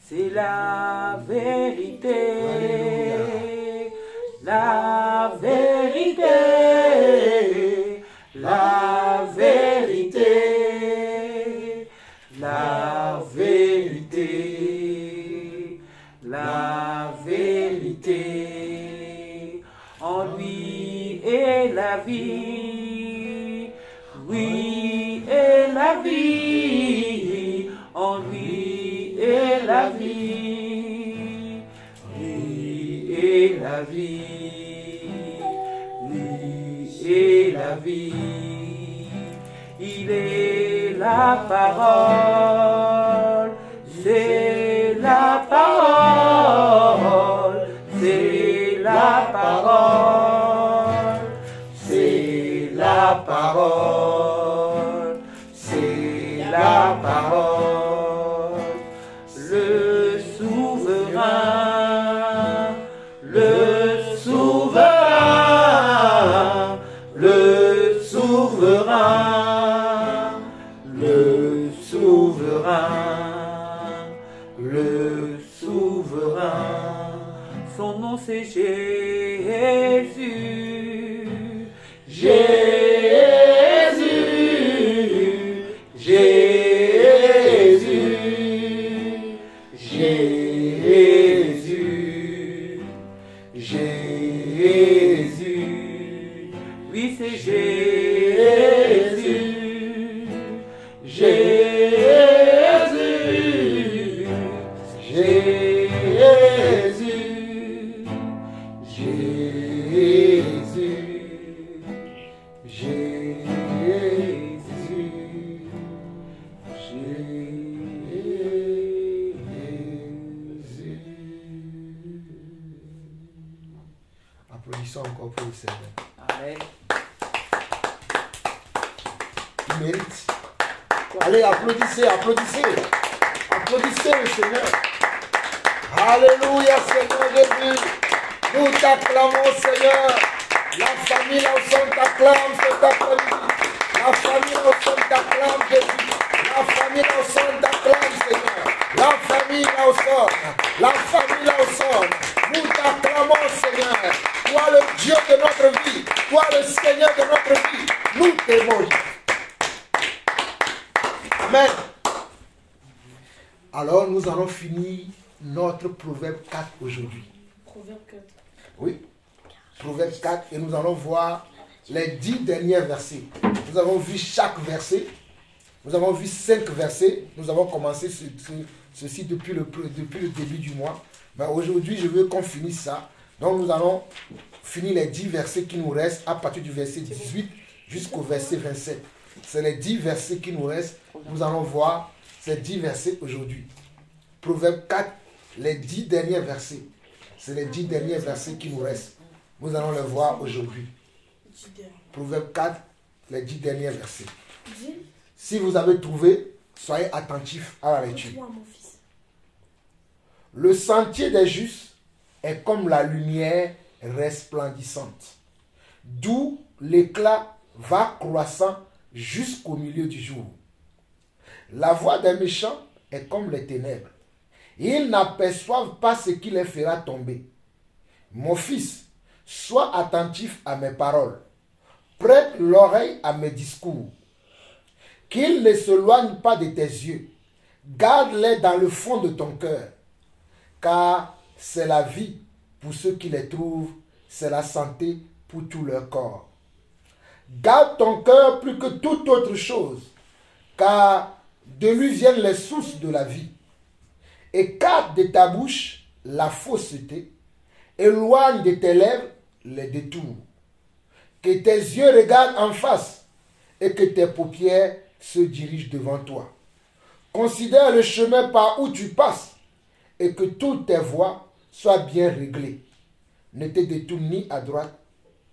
C'est la vérité, la vérité. lui est la vie. Oui, est la vie. En lui est la vie. Lui est la vie. Lui est la vie. Il est la parole. C'est la parole. C'est la parole. C'est la parole. C'est la parole. Le souverain. Le souverain. Le souverain. Le souverain. Le souverain. Son nom c'est Jésus. Jésus. Jésus. Jésus. Jésus. Oui, c'est Jésus. Jésus. Jésus. Jésus. Applaudissons encore pour le Seigneur. Amen. Il mérite. Allez, applaudissez, applaudissez. Applaudissez le Seigneur. Alléluia, Seigneur Jésus. Nous t'acclamons, Seigneur. La famille là où son t'acclame cet après-midi. La famille là où son t'acclame, Jésus. La famille là où son t'acclame, Seigneur. La famille là où son. La famille là où son. Nous t'acclamons, Seigneur. Toi le Dieu de notre vie. Toi le Seigneur de notre vie. Nous t'aimons. Amen. Alors nous allons finir notre Proverbe 4 aujourd'hui. Proverbe 4. Oui. Proverbe 4 et nous allons voir les 10 derniers versets. Nous avons vu chaque verset. Nous avons vu 5 versets. Nous avons commencé ceci depuis le début du mois. Mais aujourd'hui, je veux qu'on finisse ça. Donc nous allons finir les 10 versets qui nous restent à partir du verset 18 jusqu'au verset 27. C'est les 10 versets qui nous restent. Nous allons voir ces 10 versets aujourd'hui. Proverbe 4, les 10 derniers versets. C'est les 10 derniers versets qui nous restent. Nous allons les voir aujourd'hui. Proverbe 4, les 10 derniers versets. Si vous avez trouvé, soyez attentifs à la lecture. Le sentier des justes est comme la lumière resplendissante, d'où l'éclat va croissant jusqu'au milieu du jour. La voie des méchants est comme les ténèbres. Ils n'aperçoivent pas ce qui les fera tomber. Mon fils, sois attentif à mes paroles. Prête l'oreille à mes discours. Qu'ils ne s'éloignent pas de tes yeux. Garde-les dans le fond de ton cœur. Car c'est la vie pour ceux qui les trouvent. C'est la santé pour tout leur corps. Garde ton cœur plus que toute autre chose. Car de lui viennent les sources de la vie. Écarte de ta bouche la fausseté. Éloigne de tes lèvres les détours. Que tes yeux regardent en face et que tes paupières se dirigent devant toi. Considère le chemin par où tu passes et que toutes tes voies soient bien réglées. Ne te détourne ni à droite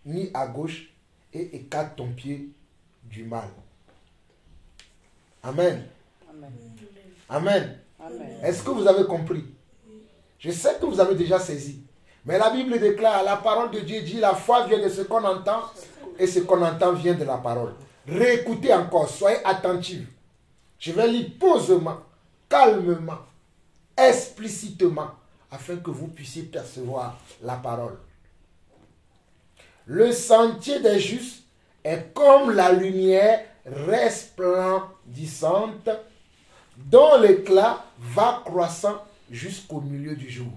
ni à gauche et écarte ton pied du mal. Amen. Amen. Amen. Amen. Est-ce que vous avez compris? Je sais que vous avez déjà saisi. Mais la Bible déclare, la parole de Dieu dit, la foi vient de ce qu'on entend et ce qu'on entend vient de la parole. Réécoutez encore, soyez attentifs. Je vais lire posément, calmement, explicitement, afin que vous puissiez percevoir la parole. Le sentier des justes est comme la lumière resplendissante dont l'éclat va croissant jusqu'au milieu du jour.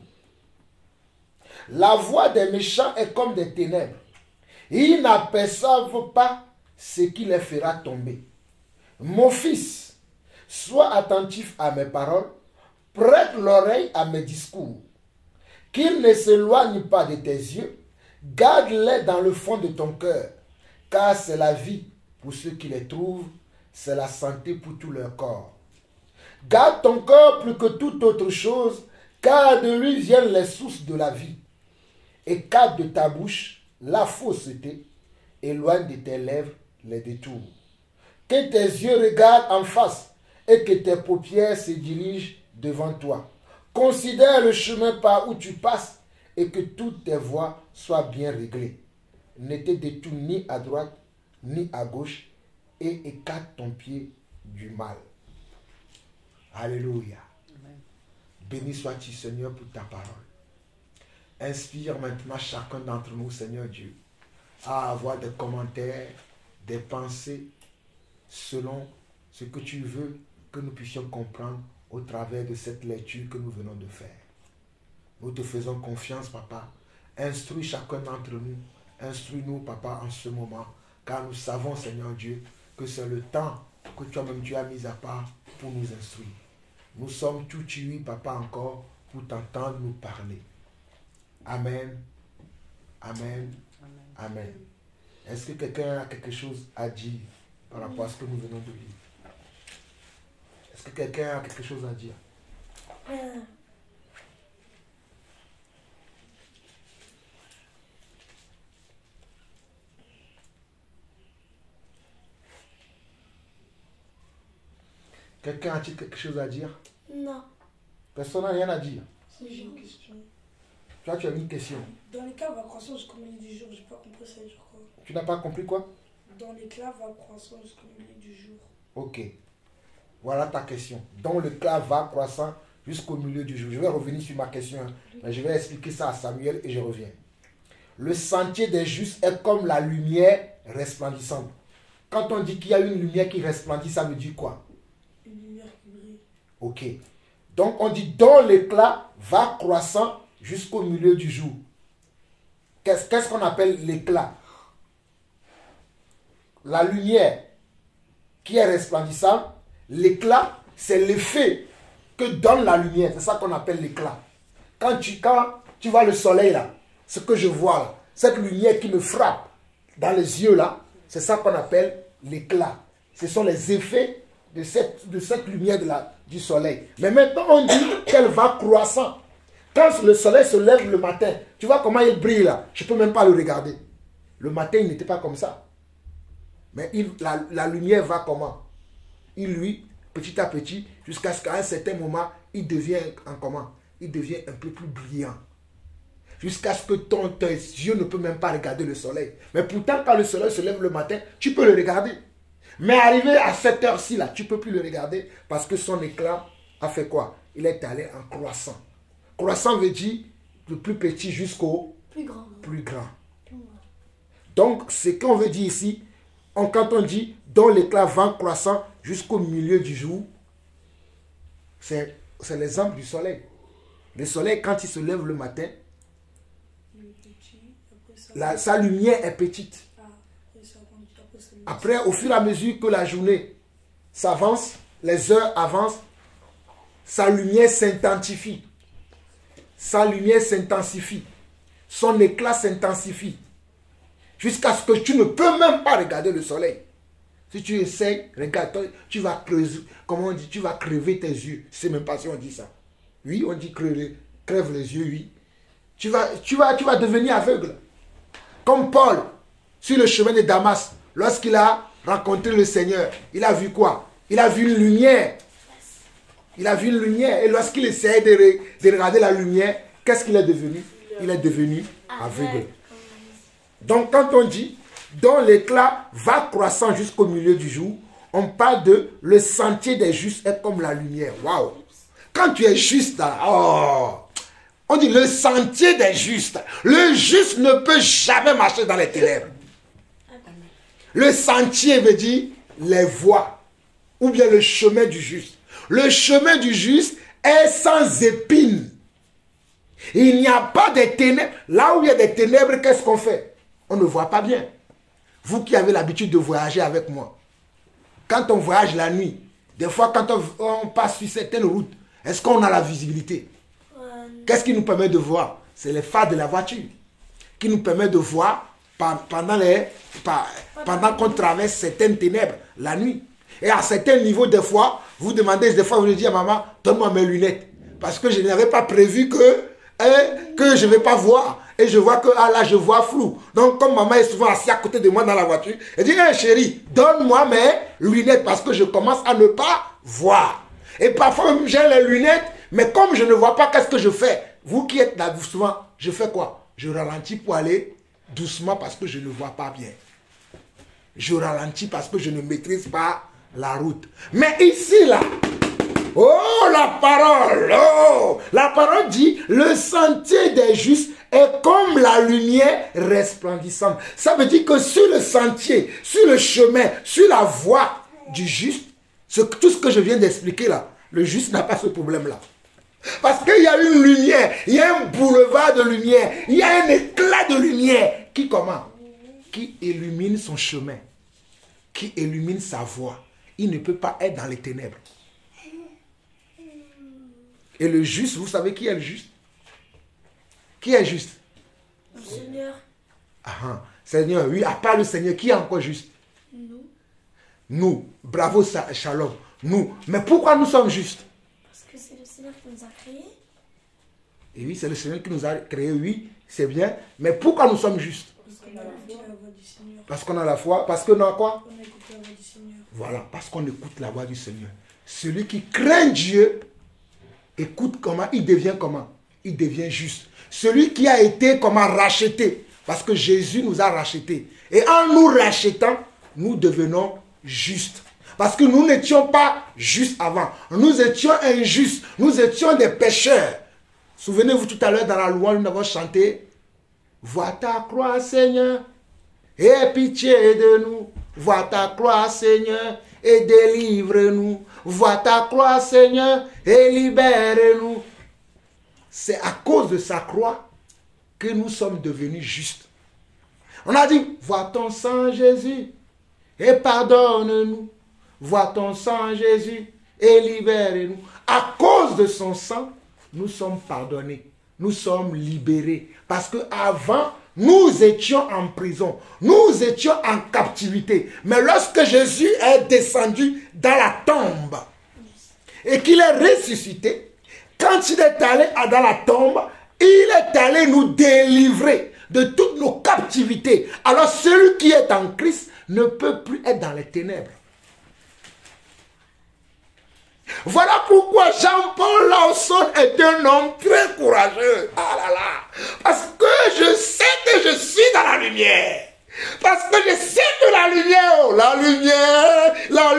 La voie des méchants est comme des ténèbres. Ils n'aperçoivent pas ce qui les fera tomber. Mon fils, sois attentif à mes paroles, prête l'oreille à mes discours. Qu'ils ne s'éloignent pas de tes yeux, garde-les dans le fond de ton cœur, car c'est la vie pour ceux qui les trouvent, c'est la santé pour tout leur corps. Garde ton cœur plus que toute autre chose, car de lui viennent les sources de la vie. Écarte de ta bouche la fausseté, éloigne de tes lèvres les détours. Que tes yeux regardent en face et que tes paupières se dirigent devant toi. Considère le chemin par où tu passes et que toutes tes voies soient bien réglées. Ne te détourne ni à droite ni à gauche et écarte ton pied du mal. Alléluia. Amen. Béni sois-tu, Seigneur, pour ta parole. Inspire maintenant chacun d'entre nous, Seigneur Dieu, à avoir des commentaires, des pensées selon ce que tu veux que nous puissions comprendre au travers de cette lecture que nous venons de faire. Nous te faisons confiance, Papa. Instruis chacun d'entre nous. Instruis-nous, Papa, en ce moment, car nous savons, Seigneur Dieu, que c'est le temps que toi-même tu as mis à part pour nous instruire. Nous sommes tout tués, Papa, encore pour t'entendre nous parler. Amen. Amen. Amen. Est-ce que quelqu'un a quelque chose à dire par rapport à ce que nous venons de lire? Est-ce que quelqu'un a quelque chose à dire? Quelqu'un a-t-il quelque chose à dire? Non. Personne n'a rien à dire. Si j'ai une question. Toi, tu as une question. Dans l'éclat va croissant jusqu'au milieu du jour, j'ai pas compris ça veut dire quoi. Tu n'as pas compris quoi? Dans l'éclat va croissant jusqu'au milieu du jour. Ok. Voilà ta question. Donc le clan va croissant jusqu'au milieu du jour. Je vais revenir sur ma question, hein, mais je vais expliquer ça à Samuel et je reviens. Le sentier des justes est comme la lumière resplendissante. Quand on dit qu'il y a une lumière qui resplendit, ça veut dire quoi? Une lumière qui brille. Ok. Donc on dit dont l'éclat va croissant jusqu'au milieu du jour. Qu'est-ce qu'on appelle l'éclat? La lumière qui est resplendissante, l'éclat, c'est l'effet que donne la lumière. C'est ça qu'on appelle l'éclat. Quand tu vois le soleil là, ce que je vois là, cette lumière qui me frappe dans les yeux là, c'est ça qu'on appelle l'éclat. Ce sont les effets de cette lumière du soleil. Mais maintenant on dit qu'elle va croissant. Quand le soleil se lève le matin, tu vois comment il brille là. Je ne peux même pas le regarder. Le matin, il n'était pas comme ça. Mais la lumière va comment? Il lui, petit à petit, jusqu'à ce qu'à un certain moment, il devient il devient un peu plus brillant. Jusqu'à ce que tes yeux ne peuvent même pas regarder le soleil. Mais pourtant, quand le soleil se lève le matin, tu peux le regarder. Mais arrivé à cette heure-ci, là, tu ne peux plus le regarder parce que son éclat a fait quoi? Il est allé en croissant. Croissant veut dire du plus petit jusqu'au Plus grand. plus grand. Donc, ce qu'on veut dire ici, quand on dit dont l'éclat va croissant jusqu'au milieu du jour, c'est l'exemple du soleil. Le soleil, quand il se lève le matin, Il est petit. Après ça. sa lumière est petite. Après ça grandit. Après ça. Après, au fur et à mesure que la journée s'avance, les heures avancent, sa lumière s'intensifie. Sa lumière s'intensifie. Son éclat s'intensifie. Jusqu'à ce que tu ne peux même pas regarder le soleil. Si tu essaies, regarde, tu vas creuser, comment on dit, tu vas crever tes yeux. Je ne sais même pas si on dit ça. Oui, on dit crève les yeux, oui. Tu vas devenir aveugle. Comme Paul, sur le chemin de Damas, lorsqu'il a rencontré le Seigneur, il a vu quoi? Il a vu une lumière. Il a vu une lumière. Et lorsqu'il essayait de regarder la lumière, qu'est-ce qu'il est devenu? Il est devenu aveugle. Donc quand on dit, dont l'éclat va croissant jusqu'au milieu du jour, on parle de le sentier des justes est comme la lumière. Waouh! Quand tu es juste là, oh, on dit le sentier des justes. Le juste ne peut jamais marcher dans les ténèbres. Le sentier veut dire les voies ou bien le chemin du juste. Le chemin du juste est sans épines. Il n'y a pas de ténèbres. Là où il y a des ténèbres, qu'est-ce qu'on fait? on ne voit pas bien. Vous qui avez l'habitude de voyager avec moi, quand on voyage la nuit, des fois quand on passe sur certaines routes, est-ce qu'on a la visibilité? Qu'est-ce qui nous permet de voir? C'est les phares de la voiture qui nous permet de voir pendant qu'on traverse certaines ténèbres la nuit. Et à certains niveaux, des fois, vous demandez, des fois, vous dites à maman, donne-moi mes lunettes. Parce que je n'avais pas prévu que je ne vais pas voir. Et je vois que là, je vois flou. Donc, comme maman est souvent assise à côté de moi dans la voiture, elle dit, hey, chérie, donne-moi mes lunettes parce que je commence à ne pas voir. Et parfois, j'ai les lunettes, mais comme je ne vois pas, qu'est-ce que je fais? Vous qui êtes là souvent, je fais quoi? Je ralentis pour aller doucement parce que je ne vois pas bien. Je ralentis parce que je ne maîtrise pas la route. Mais ici, là, oh, la parole dit, le sentier des justes est comme la lumière resplendissante. Ça veut dire que sur le sentier, sur le chemin, sur la voie du juste, tout ce que je viens d'expliquer là, le juste n'a pas ce problème-là. Parce qu'il y a une lumière, il y a un boulevard de lumière, il y a un éclat de lumière qui comment? Qui illumine son chemin, qui illumine sa voie. Il ne peut pas être dans les ténèbres. Et le juste, vous savez qui est le juste? Qui est juste? Le Seigneur. Ah, Seigneur, oui, à part le Seigneur, qui est encore juste? Nous. Nous, bravo Shalom, nous. Mais pourquoi nous sommes justes? Parce que c'est le Seigneur qui nous a créés. Et oui, c'est le Seigneur qui nous a créés, oui, c'est bien. Mais pourquoi nous sommes justes? Parce qu'on a la voix du Seigneur. Parce qu'on a la foi. Parce que non, quoi? On écoute la voix du Seigneur. Voilà, parce qu'on écoute la voix du Seigneur. Celui qui craint Dieu, écoute comment, il devient comment? Il devient juste. Celui qui a été comment racheté, parce que Jésus nous a rachetés. Et en nous rachetant, nous devenons justes. Parce que nous n'étions pas justes avant. Nous étions injustes. Nous étions des pécheurs. Souvenez-vous tout à l'heure dans la louange, nous avons chanté « Vois ta croix, Seigneur, et pitié de nous. Vois ta croix, Seigneur, et délivre-nous. Vois ta croix, Seigneur, et libère-nous. » C'est à cause de sa croix que nous sommes devenus justes. On a dit, vois ton sang, Jésus, et pardonne-nous. Vois ton sang, Jésus, et libère-nous. À cause de son sang, nous sommes pardonnés. Nous sommes libérés. Parce qu'avant, nous étions en prison. Nous étions en captivité. Mais lorsque Jésus est descendu dans la tombe et qu'il est ressuscité, quand il est allé dans la tombe, il est allé nous délivrer de toutes nos captivités. Alors celui qui est en Christ ne peut plus être dans les ténèbres. Voilà pourquoi Jean-Paul Lawson est un homme très courageux. Ah là là. Parce que je sais que je suis dans la lumière. Parce que je sais que la lumière, oh la lumière est là.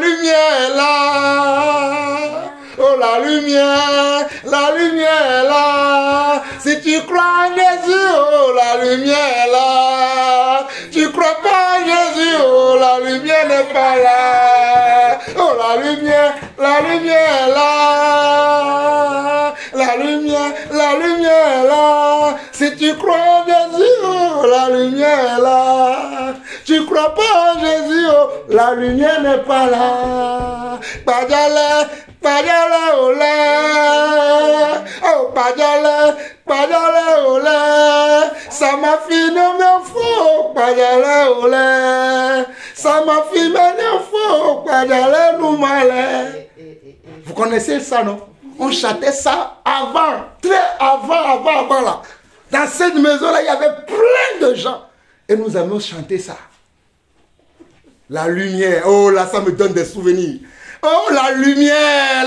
Oh la lumière est là. Si tu crois en Jésus, oh la lumière est là. Tu crois pas en Jésus, oh la lumière n'est pas là. Oh la lumière est là. La lumière est là. Si tu crois en Jésus, oh la lumière est là. Tu crois pas en Jésus, oh la lumière n'est pas là. Padjale olé, oh padjale olé, ça m'a fait non faux, padjale olé, ça m'a fait non faux, padjale nous malé. Vous connaissez ça, non? On chantait ça avant, très avant là. Dans cette maison-là, il y avait plein de gens. Et nous avions chanté ça. La lumière, oh là, ça me donne des souvenirs. Oh, la lumière.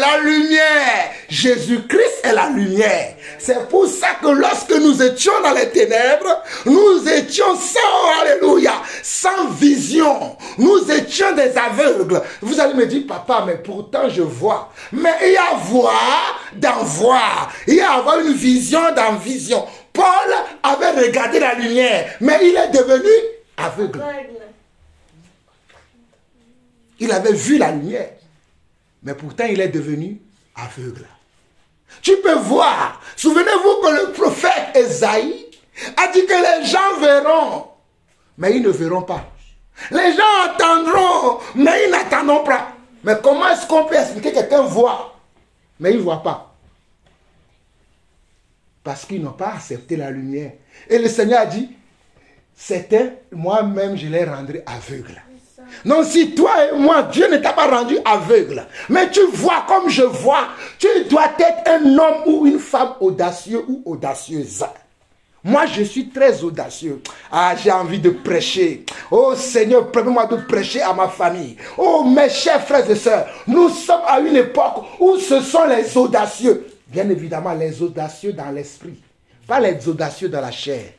Jésus-Christ est la lumière. C'est pour ça que lorsque nous étions dans les ténèbres, nous étions sans, alléluia, sans vision. Nous étions des aveugles. Vous allez me dire, papa, mais pourtant je vois. Mais il y a voir dans voir. Il y a avoir une vision dans vision. Paul avait regardé la lumière, mais il est devenu aveugle. Il avait vu la lumière. Mais pourtant, il est devenu aveugle. Tu peux voir. Souvenez-vous que le prophète Esaïe a dit que les gens verront mais ils ne verront pas. Les gens entendront, mais ils n'attendront pas. Mais comment est-ce qu'on peut expliquer que quelqu'un voit, mais il ne voit pas? Parce qu'ils n'ont pas accepté la lumière. Et le Seigneur a dit, certains, moi-même, je les rendrai aveugles. Non, si toi et moi, Dieu ne t'a pas rendu aveugle, mais tu vois comme je vois, tu dois être un homme ou une femme audacieux ou audacieuse. Moi, je suis très audacieux. Ah, j'ai envie de prêcher. Oh Seigneur, permets-moi de prêcher à ma famille. Oh, mes chers frères et sœurs, nous sommes à une époque où ce sont les audacieux. Bien évidemment, les audacieux dans l'esprit, pas les audacieux dans la chair.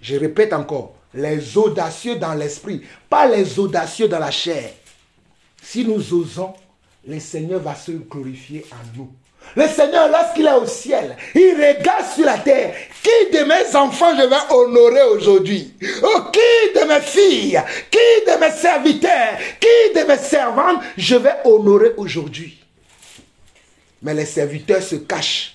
Je répète encore, les audacieux dans l'esprit, pas les audacieux dans la chair. Si nous osons, le Seigneur va se glorifier en nous. Le Seigneur, lorsqu'il est au ciel, il regarde sur la terre. Qui de mes enfants je vais honorer aujourd'hui? Oh, qui de mes filles, qui de mes serviteurs, qui de mes servantes je vais honorer aujourd'hui? Mais les serviteurs se cachent.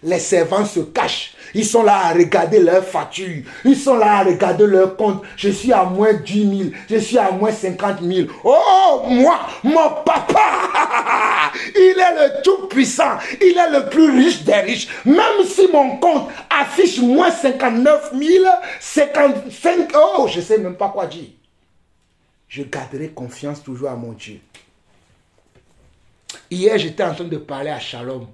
Les servants se cachent. Ils sont là à regarder leurs factures. Ils sont là à regarder leur compte. Je suis à moins 10 000. Je suis à moins 50 000. Oh, moi, mon papa, il est le tout puissant. Il est le plus riche des riches. Même si mon compte affiche moins 59 000, 55, oh, je ne sais même pas quoi dire. Je garderai confiance toujours à mon Dieu. Hier, j'étais en train de parler à Shalom,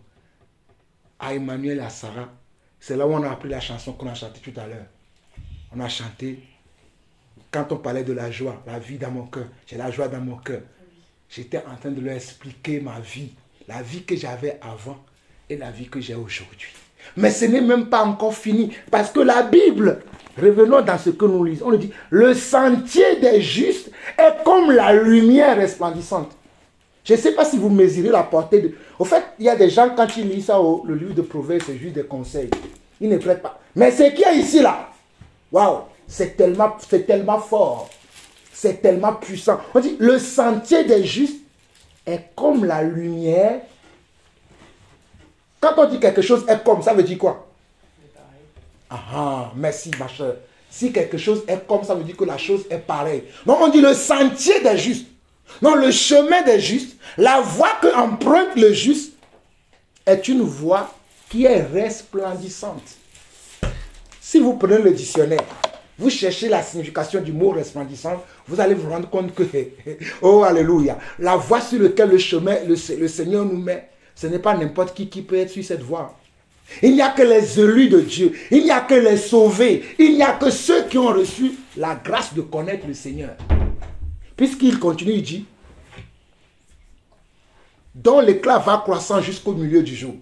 à Emmanuel et à Sarah. C'est là où on a appris la chanson qu'on a chantée tout à l'heure. On a chanté, quand on parlait de la joie, la vie dans mon cœur. J'ai la joie dans mon cœur. J'étais en train de leur expliquer ma vie. La vie que j'avais avant et la vie que j'ai aujourd'hui. Mais ce n'est même pas encore fini. Parce que la Bible, revenons dans ce que nous lisons. On nous dit, le sentier des justes est comme la lumière resplendissante. Je ne sais pas si vous mesurez la portée de... Au fait, il y a des gens, quand ils lisent ça, le livre de Proverbes, c'est juste des conseils. Ils ne prêtent pas. Mais ce qu'il y a ici, là, waouh, c'est tellement fort. C'est tellement puissant. On dit, le sentier des justes est comme la lumière. Quand on dit quelque chose est comme, ça veut dire quoi? Ah, merci, ma chère. Si quelque chose est comme, ça veut dire que la chose est pareille. Donc, on dit le sentier des justes. Non, le chemin des justes, la voie que emprunte le juste est une voie qui est resplendissante. Si vous prenez le dictionnaire, vous cherchez la signification du mot resplendissant, vous allez vous rendre compte que, oh alléluia, la voie sur laquelle le Seigneur nous met, ce n'est pas n'importe qui peut être sur cette voie. Il n'y a que les élus de Dieu, il n'y a que les sauvés, il n'y a que ceux qui ont reçu la grâce de connaître le Seigneur. Puisqu'il continue, il dit, dont l'éclat va croissant jusqu'au milieu du jour.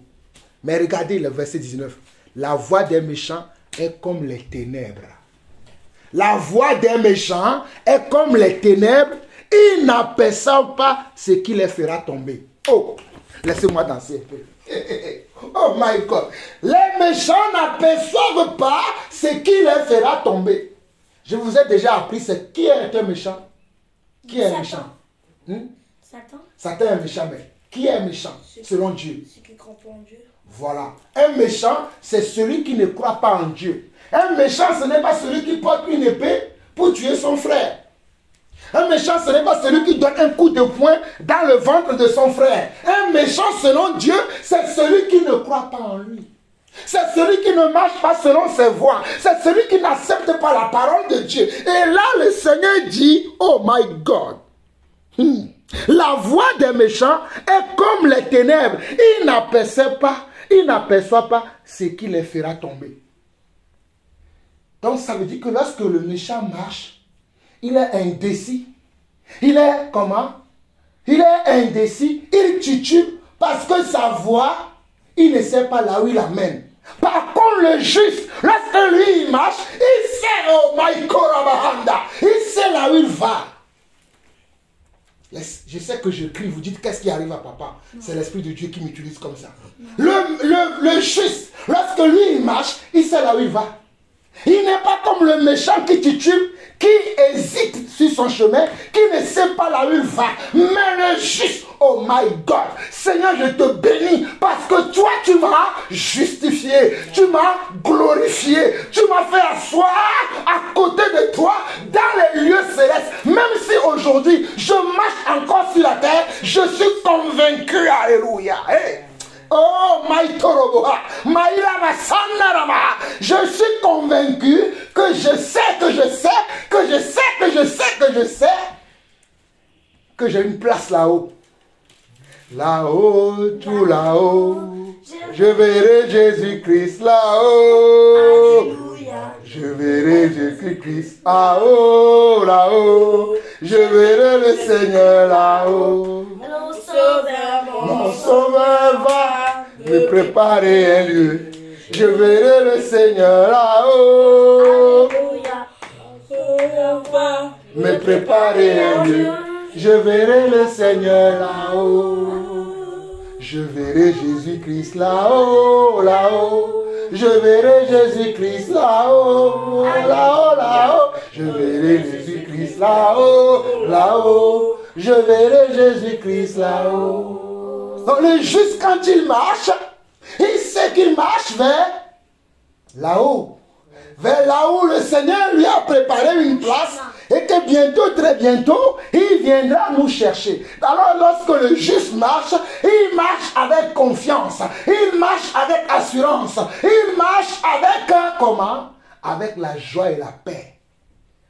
Mais regardez le verset 19. La voix des méchants est comme les ténèbres. La voix des méchants est comme les ténèbres. Ils n'aperçoivent pas ce qui les fera tomber. Oh, laissez-moi danser un peu. Oh my God. Les méchants n'aperçoivent pas ce qui les fera tomber. Je vous ai déjà appris ce qui est un méchant. Qui est méchant? Satan. Satan est méchant, mais qui est méchant selon Dieu? C'est qui ne croit pas en Dieu. Voilà. Un méchant, c'est celui qui ne croit pas en Dieu. Un méchant, ce n'est pas celui qui porte une épée pour tuer son frère. Un méchant, ce n'est pas celui qui donne un coup de poing dans le ventre de son frère. Un méchant, selon Dieu, c'est celui qui ne croit pas en lui. C'est celui qui ne marche pas selon ses voies. C'est celui qui n'accepte pas la parole de Dieu. Et là, le Seigneur dit, oh my God, la voix des méchants est comme les ténèbres. Ils n'aperçoivent pas ce qui les fera tomber. Donc ça veut dire que lorsque le méchant marche, il est indécis. Il est comment? Il est indécis. Il titube parce que sa voix, il ne sait pas là où il l'amène. Par contre, le juste, lorsque lui il marche, il sait, oh my God, il sait là où il va. Je sais que je crie, vous dites qu'est-ce qui arrive à papa? C'est l'Esprit de Dieu qui m'utilise comme ça. Le juste, lorsque lui il marche, il sait là où il va. Il n'est pas comme le méchant qui titube, qui hésite sur sur son chemin, qui ne sait pas là où il va. Mais le juste, oh my God, Seigneur, je te bénis parce que toi, tu m'as justifié, tu m'as glorifié, tu m'as fait asseoir à côté de toi dans les lieux célestes. Même si aujourd'hui, je marche encore sur la terre, je suis convaincu, alléluia. Hey. Oh, je suis convaincu que je sais, que j'ai une place là-haut. Là-haut, tout là-haut, je verrai Jésus-Christ là-haut. Je verrai Jésus-Christ là-haut, là-haut. Je verrai le Seigneur là-haut. Mon sauveur va me préparer un lieu. Je verrai le Seigneur là-haut. Me préparer un lieu. Je verrai le Seigneur là-haut. Je verrai Jésus-Christ là-haut, là-haut. Je verrai Jésus-Christ là-haut, là-haut, là-haut. Je verrai Jésus-Christ là-haut, là-haut. Je verrai Jésus-Christ là-haut. Donc le juste quand il marche, il sait qu'il marche vers là-haut. Vers là où le Seigneur lui a préparé une place et que bientôt, très bientôt, il viendra nous chercher. Alors lorsque le juste marche, il marche avec confiance, il marche avec assurance, il marche avec comment? Avec la joie et la paix.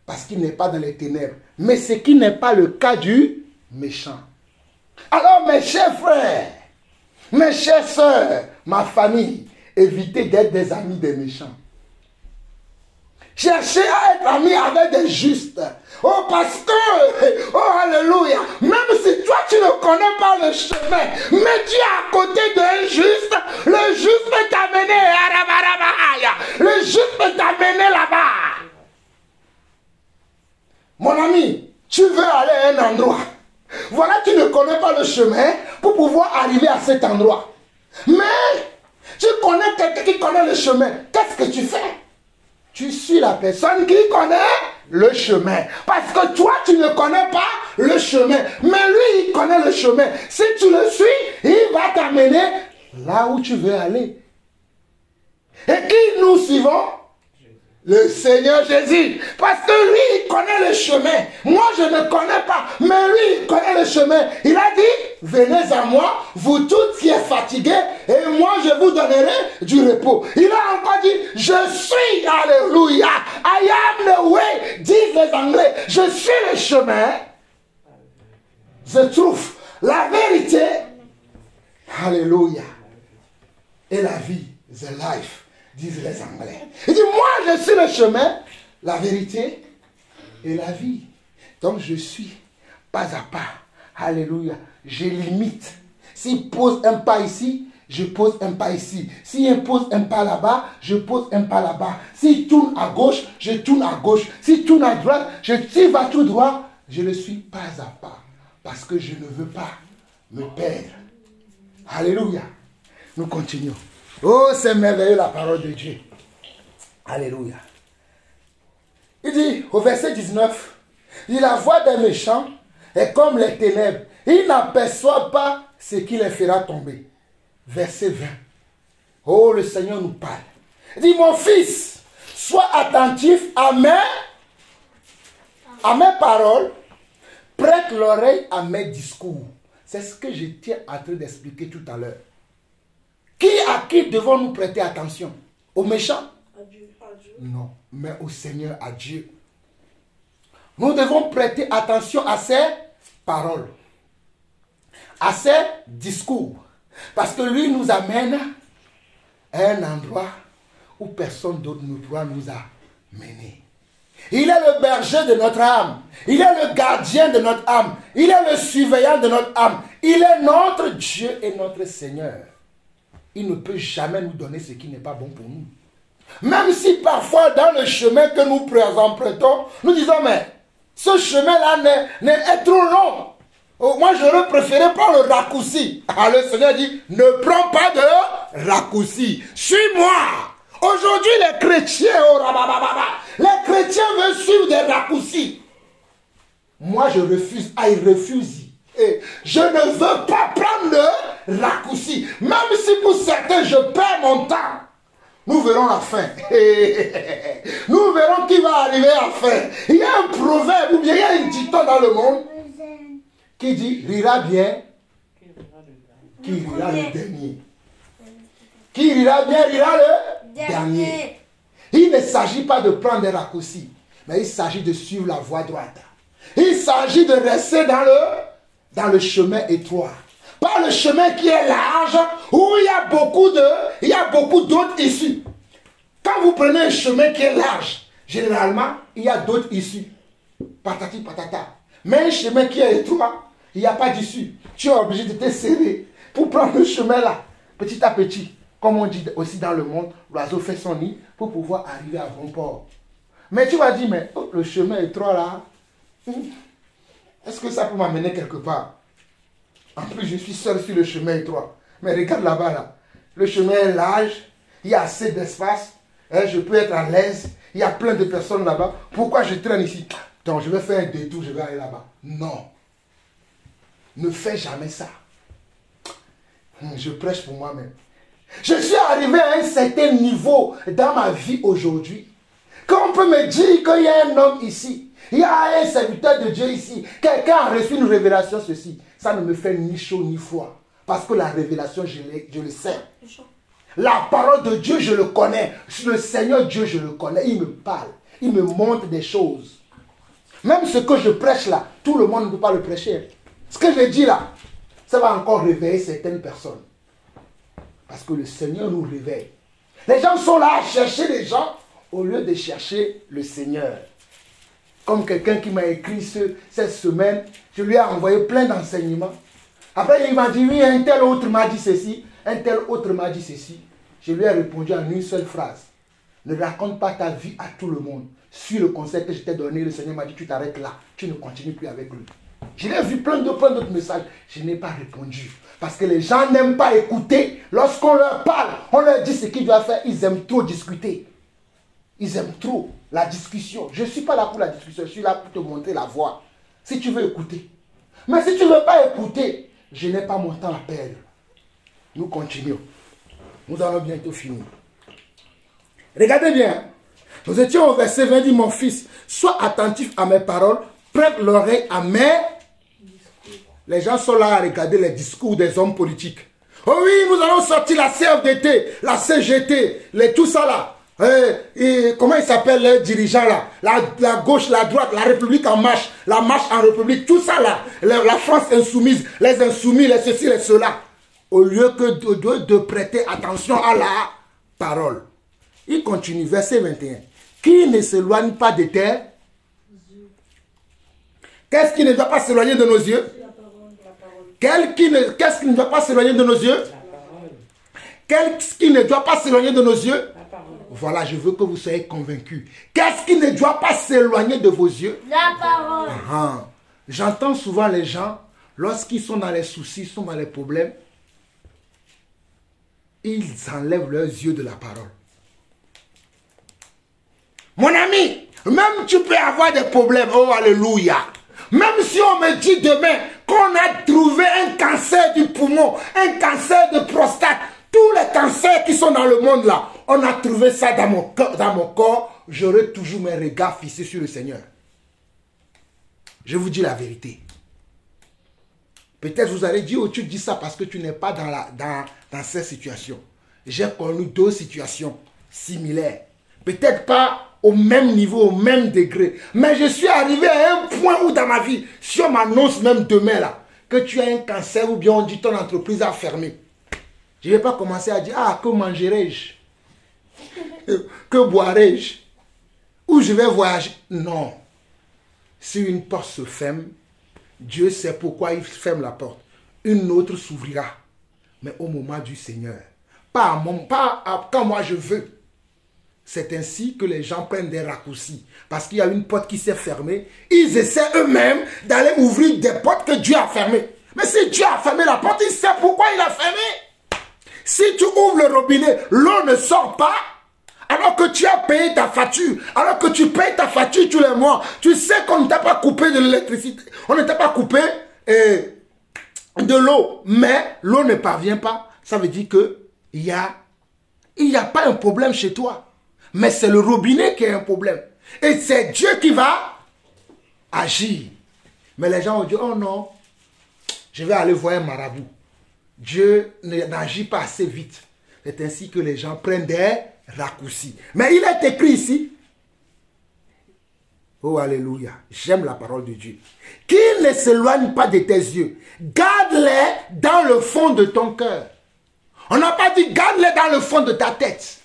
Parce qu'il n'est pas dans les ténèbres. Mais ce qui n'est pas le cas du méchant. Alors mes chers frères, mes chères sœurs, ma famille, évitez d'être des amis des méchants. Cherchez à être ami avec des justes. Oh, parce que, oh, alléluia, même si toi tu ne connais pas le chemin, mais tu es à côté d'un juste, le juste peut t'amener à le juste peut t'amener là-bas. Mon ami, tu veux aller à un endroit. Voilà, tu ne connais pas le chemin pour pouvoir arriver à cet endroit. Mais, tu connais quelqu'un qui connaît le chemin. Qu'est-ce que tu fais? Tu suis la personne qui connaît le chemin. Parce que toi, tu ne connais pas le chemin. Mais lui, il connaît le chemin. Si tu le suis, il va t'amener là où tu veux aller. Et qui nous suivons? Le Seigneur Jésus. Parce que lui, il connaît le chemin. Moi, je ne connais pas. Mais lui, il connaît le chemin. Il a dit, venez à moi, vous tous qui êtes fatigués, et moi, je vous donnerai du repos. Il a encore dit, je suis, alléluia, I am the way, disent les Anglais. Je suis le chemin, the truth, la vérité, alléluia, et la vie, the life, disent les Anglais. Il dit, moi, je suis le chemin, la vérité et la vie. Donc, je suis pas à pas. Alléluia. Je limite. S'il pose un pas ici, je pose un pas ici. S'il pose un pas là-bas, je pose un pas là-bas. S'il tourne à gauche, je tourne à gauche. S'il tourne à droite, s'il va tout droit, je le suis pas à pas. Parce que je ne veux pas me perdre. Alléluia. Nous continuons. Oh, c'est merveilleux la parole de Dieu. Alléluia. Il dit au verset 19, il dit, la voix des méchants est comme les ténèbres. Ils n'aperçoivent pas ce qui les fera tomber. Verset 20. Oh, le Seigneur nous parle. Il dit, mon fils, sois attentif à mes paroles, prête l'oreille à mes discours. C'est ce que j'étais en train d'expliquer tout à l'heure. À qui devons-nous prêter attention? Aux méchants? À Dieu. Non, mais au Seigneur, à Dieu. Nous devons prêter attention à ses paroles, à ses discours. Parce que lui nous amène à un endroit où personne d'autre ne pourra nous amener. Il est le berger de notre âme. Il est le gardien de notre âme. Il est le surveillant de notre âme. Il est notre Dieu et notre Seigneur. Il ne peut jamais nous donner ce qui n'est pas bon pour nous. Même si parfois dans le chemin que nous empruntons, nous disons, mais ce chemin-là est trop long. Moi, j'aurais préféré prendre le raccourci. Alors le Seigneur dit, ne prends pas de raccourci. Suis-moi. Aujourd'hui, les chrétiens veulent suivre des raccourcis. Moi, je refuse. Ah, il refuse. Et je ne veux pas prendre le raccourci. Même si pour certains, je perds mon temps. Nous verrons la fin. Nous verrons qui va arriver à la fin. Il y a un proverbe ou bien il y a un dicton dans le monde qui dit rira bien qui rira le dernier. Qui rira bien rira le dernier. Il ne s'agit pas de prendre des raccourcis, mais il s'agit de suivre la voie droite. Il s'agit de rester dans le chemin étroit. Pas le chemin qui est large, où il y a beaucoup d'autres issues. Quand vous prenez un chemin qui est large, généralement, il y a d'autres issues. Patati patata. Mais un chemin qui est étroit, il n'y a pas d'issue. Tu es obligé de te serrer pour prendre le chemin là, petit à petit. Comme on dit aussi dans le monde, l'oiseau fait son nid pour pouvoir arriver à bon port. Mais tu vas dire, mais oh, le chemin étroit là, est-ce que ça peut m'amener quelque part? En plus, je suis seul sur le chemin étroit. Mais regarde là-bas, là. Le chemin est large. Il y a assez d'espace. Je peux être à l'aise. Il y a plein de personnes là-bas. Pourquoi je traîne ici? Donc, je vais faire un détour, je vais aller là-bas. Non. Ne fais jamais ça. Je prêche pour moi-même. Je suis arrivé à un certain niveau dans ma vie aujourd'hui. Quand on peut me dire qu'il y a un homme ici, il y a un serviteur de Dieu ici, quelqu'un a reçu une révélation, ceci. Ça ne me fait ni chaud ni froid. Parce que la révélation, je le sais. La parole de Dieu, je le connais. Le Seigneur Dieu, je le connais. Il me parle. Il me montre des choses. Même ce que je prêche là, tout le monde ne peut pas le prêcher. Ce que je dis là, ça va encore réveiller certaines personnes. Parce que le Seigneur nous réveille. Les gens sont là à chercher les gens au lieu de chercher le Seigneur. Comme quelqu'un qui m'a écrit cette semaine, je lui ai envoyé plein d'enseignements. Après, il m'a dit, oui, un tel autre m'a dit ceci, un tel autre m'a dit ceci. Je lui ai répondu en une seule phrase. Ne raconte pas ta vie à tout le monde. Suis le conseil que je t'ai donné, le Seigneur m'a dit, tu t'arrêtes là. Tu ne continues plus avec lui. Je l'ai vu plein d'autres messages. Je n'ai pas répondu. Parce que les gens n'aiment pas écouter. Lorsqu'on leur parle, on leur dit ce qu'ils doivent faire. Ils aiment trop discuter. Ils aiment trop la discussion. Je ne suis pas là pour la discussion. Je suis là pour te montrer la voie. Si tu veux écouter. Mais si tu ne veux pas écouter, je n'ai pas mon temps à perdre. Nous continuons. Nous allons bientôt finir. Regardez bien. Nous étions au verset 20, dit mon fils, sois attentif à mes paroles, prête l'oreille à mes... Les gens sont là à regarder les discours des hommes politiques. Oh oui, nous allons sortir la CFDT, la CGT, tout ça là. Comment ils s'appellent les dirigeants là? La gauche, la droite, la République en marche, la marche en République, tout ça là. La France insoumise, les insoumis, les ceci, les cela. Au lieu que de prêter attention à la parole. Il continue, verset 21. Qui ne s'éloigne pas de terre? Qu'est-ce qui ne doit pas s'éloigner de nos yeux? Qu'est-ce qui ne doit pas s'éloigner de nos yeux? Qu'est-ce qui ne doit pas s'éloigner de nos yeux? Voilà, je veux que vous soyez convaincus. Qu'est-ce qui ne doit pas s'éloigner de vos yeux? La parole. J'entends souvent les gens, lorsqu'ils sont dans les soucis, sont dans les problèmes, ils enlèvent leurs yeux de la parole. Mon ami, même tu peux avoir des problèmes, oh alléluia. Même si on me dit demain qu'on a trouvé un cancer du poumon, un cancer de prostate, tous les cancers qui sont dans le monde là, on a trouvé ça dans mon corps, j'aurai toujours mes regards fixés sur le Seigneur. Je vous dis la vérité. Peut-être vous allez dire, oh, tu dis ça parce que tu n'es pas dans cette situation. J'ai connu deux situations similaires. Peut-être pas au même niveau, au même degré. Mais je suis arrivé à un point où dans ma vie, si on m'annonce même demain là, que tu as un cancer ou bien on dit ton entreprise a fermé. Je ne vais pas commencer à dire, ah, que mangerai-je? Que boirai-je? Où je vais voyager? Non. Si une porte se ferme, Dieu sait pourquoi il ferme la porte. Une autre s'ouvrira. Mais au moment du Seigneur. Pas quand moi je veux. C'est ainsi que les gens prennent des raccourcis. Parce qu'il y a une porte qui s'est fermée. Ils essaient eux-mêmes d'aller ouvrir des portes que Dieu a fermées. Mais si Dieu a fermé la porte, il sait pourquoi il a fermé. Si tu ouvres le robinet, l'eau ne sort pas. Alors que tu as payé ta facture, alors que tu payes ta facture tous les mois, tu sais qu'on ne t'a pas coupé de l'électricité, on ne t'a pas coupé de l'eau, mais l'eau ne parvient pas. Ça veut dire qu'il n'y a pas un problème chez toi, mais c'est le robinet qui a un problème. Et c'est Dieu qui va agir. Mais les gens ont dit, oh non, je vais aller voir un marabout. Dieu n'agit pas assez vite. C'est ainsi que les gens prennent des raccourcis. Mais il est écrit ici. Oh, alléluia. J'aime la parole de Dieu. Qu'il ne s'éloigne pas de tes yeux. Garde-les dans le fond de ton cœur. On n'a pas dit garde-les dans le fond de ta tête.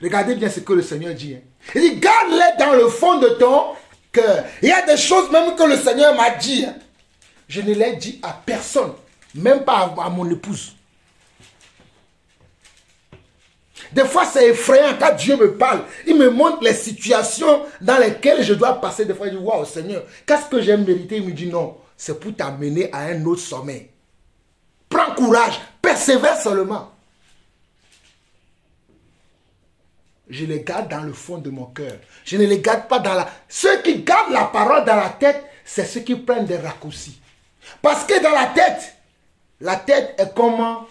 Regardez bien ce que le Seigneur dit. Hein. Il dit garde-les dans le fond de ton cœur. Il y a des choses même que le Seigneur m'a dit. Hein. Je ne l'ai dit à personne. Même pas à mon épouse. Des fois, c'est effrayant quand Dieu me parle. Il me montre les situations dans lesquelles je dois passer. Des fois, je dis, waouh, Seigneur, qu'est-ce que j'ai mérité? Il me dit, non, c'est pour t'amener à un autre sommet. Prends courage, persévère seulement. Je les garde dans le fond de mon cœur. Je ne les garde pas dans la... Ceux qui gardent la parole dans la tête, c'est ceux qui prennent des raccourcis. Parce que dans la tête est comme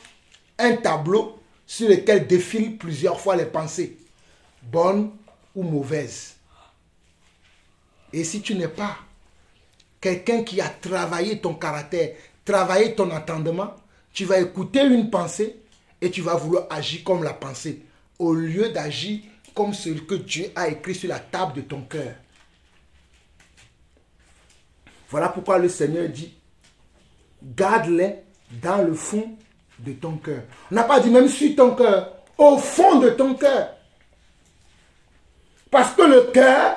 un tableau sur lequel défilent plusieurs fois les pensées, bonnes ou mauvaises. Et si tu n'es pas quelqu'un qui a travaillé ton caractère, travaillé ton entendement, tu vas écouter une pensée et tu vas vouloir agir comme la pensée, au lieu d'agir comme ce que Dieu a écrit sur la table de ton cœur. Voilà pourquoi le Seigneur dit, garde-les dans le fond de ton cœur. On n'a pas dit même sur ton cœur, au fond de ton cœur. Parce que le cœur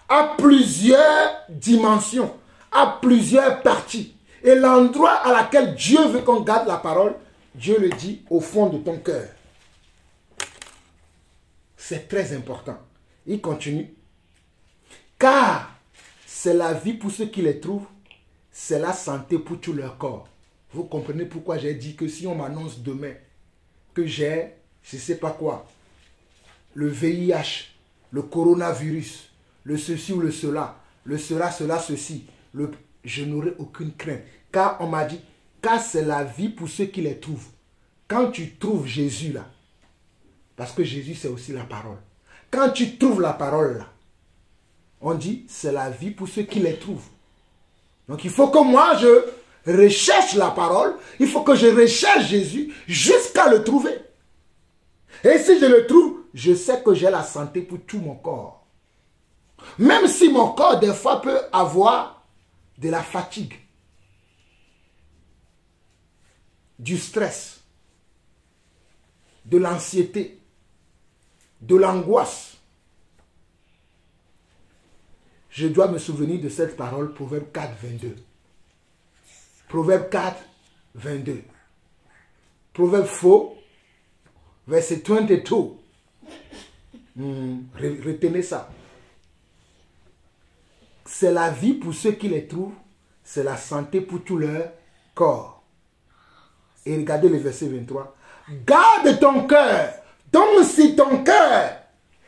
a plusieurs dimensions, a plusieurs parties. Et l'endroit à laquelle Dieu veut qu'on garde la parole, Dieu le dit au fond de ton cœur. C'est très important. Il continue. Car c'est la vie pour ceux qui les trouvent, c'est la santé pour tout leur corps. Vous comprenez pourquoi j'ai dit que si on m'annonce demain que j'ai, je ne sais pas quoi, le VIH, le coronavirus, le ceci ou le cela, ceci, je n'aurai aucune crainte. Car on m'a dit, car c'est la vie pour ceux qui les trouvent. Quand tu trouves Jésus là, parce que Jésus c'est aussi la parole. Quand tu trouves la parole là, on dit, c'est la vie pour ceux qui les trouvent. Donc il faut que moi je recherche la parole, il faut que je recherche Jésus jusqu'à le trouver. Et si je le trouve, je sais que j'ai la santé pour tout mon corps. Même si mon corps des fois peut avoir de la fatigue, du stress, de l'anxiété, de l'angoisse. Je dois me souvenir de cette parole, Proverbe 4, 22. Proverbe 4, 22. Proverbe 4, verset 22. Retenez ça. C'est la vie pour ceux qui les trouvent, c'est la santé pour tout leur corps. Et regardez le verset 23. Garde ton cœur, donc si ton cœur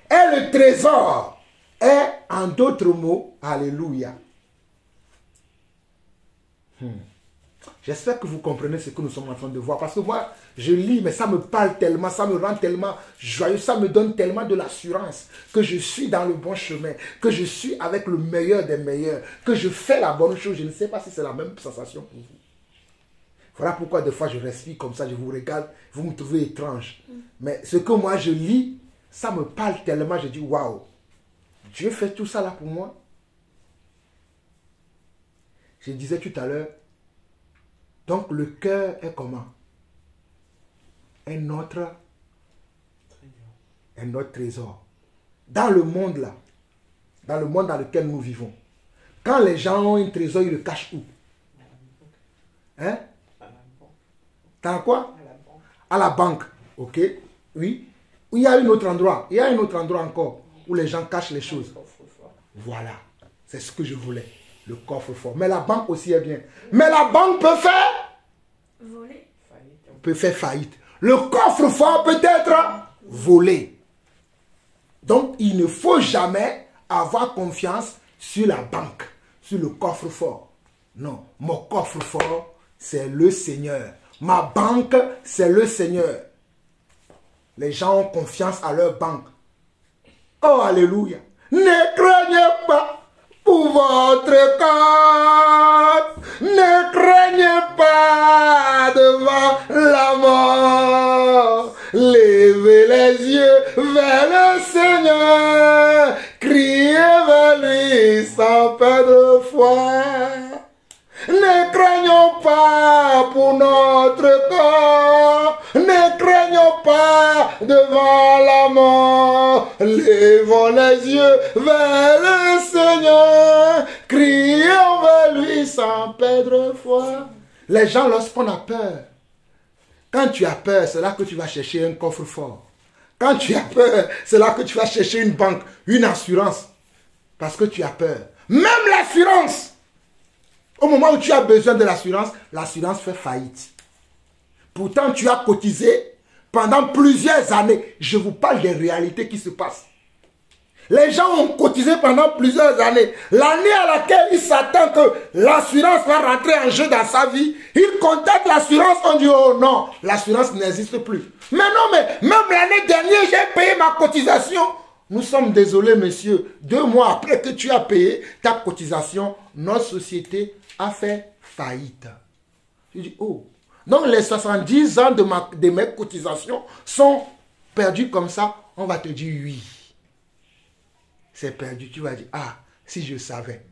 est le trésor, est en d'autres mots, alléluia. J'espère que vous comprenez ce que nous sommes en train de voir. Parce que moi, je lis, mais ça me parle tellement, ça me rend tellement joyeux, ça me donne tellement de l'assurance que je suis dans le bon chemin, que je suis avec le meilleur des meilleurs, que je fais la bonne chose. Je ne sais pas si c'est la même sensation pour vous. Voilà pourquoi des fois je respire comme ça, je vous regarde, vous me trouvez étrange. Mais ce que moi je lis, ça me parle tellement, je dis waouh, Dieu fait tout ça là pour moi. Je disais tout à l'heure, donc le cœur est comment? Un autre trésor. Dans le monde là, dans le monde dans lequel nous vivons, quand les gens ont un trésor, ils le cachent où? Hein? Dans quoi? À la banque. Ok? Oui. Il y a un autre endroit. Il y a un autre endroit encore où les gens cachent les choses. Voilà. C'est ce que je voulais. Le coffre-fort. Mais la banque aussi est bien. Mais la banque peut faire Voler. Peut faire faillite. Le coffre-fort peut être volé. Donc, il ne faut jamais avoir confiance sur la banque, sur le coffre-fort. Non, mon coffre-fort, c'est le Seigneur. Ma banque, c'est le Seigneur. Les gens ont confiance à leur banque. Oh, alléluia. Ne craignez pas pour votre corps. Ne craignez pas devant la mort. Levez les yeux vers le Seigneur. Criez vers lui sans perdre foi. Ne craignons pas pour notre corps. Ne craignons pas devant la mort. Levons les yeux vers le Seigneur. Crions vers lui sans perdre foi. Les gens, lorsqu'on a peur, quand tu as peur, c'est là que tu vas chercher un coffre-fort. Quand tu as peur, c'est là que tu vas chercher une banque, une assurance. Parce que tu as peur. Même l'assurance. Au moment où tu as besoin de l'assurance, l'assurance fait faillite. Pourtant, tu as cotisé pendant plusieurs années. Je vous parle des réalités qui se passent. Les gens ont cotisé pendant plusieurs années. L'année à laquelle ils s'attendent que l'assurance va rentrer en jeu dans sa vie, ils contactent l'assurance, on dit, oh non, l'assurance n'existe plus. Mais non, mais même l'année dernière, j'ai payé ma cotisation. Nous sommes désolés, monsieur. 2 mois après que tu as payé ta cotisation, notre société a fait faillite. Je dis, oh. Donc les 70 ans de mes cotisations sont perdus comme ça. On va te dire oui. C'est perdu. Tu vas dire, ah, si je savais.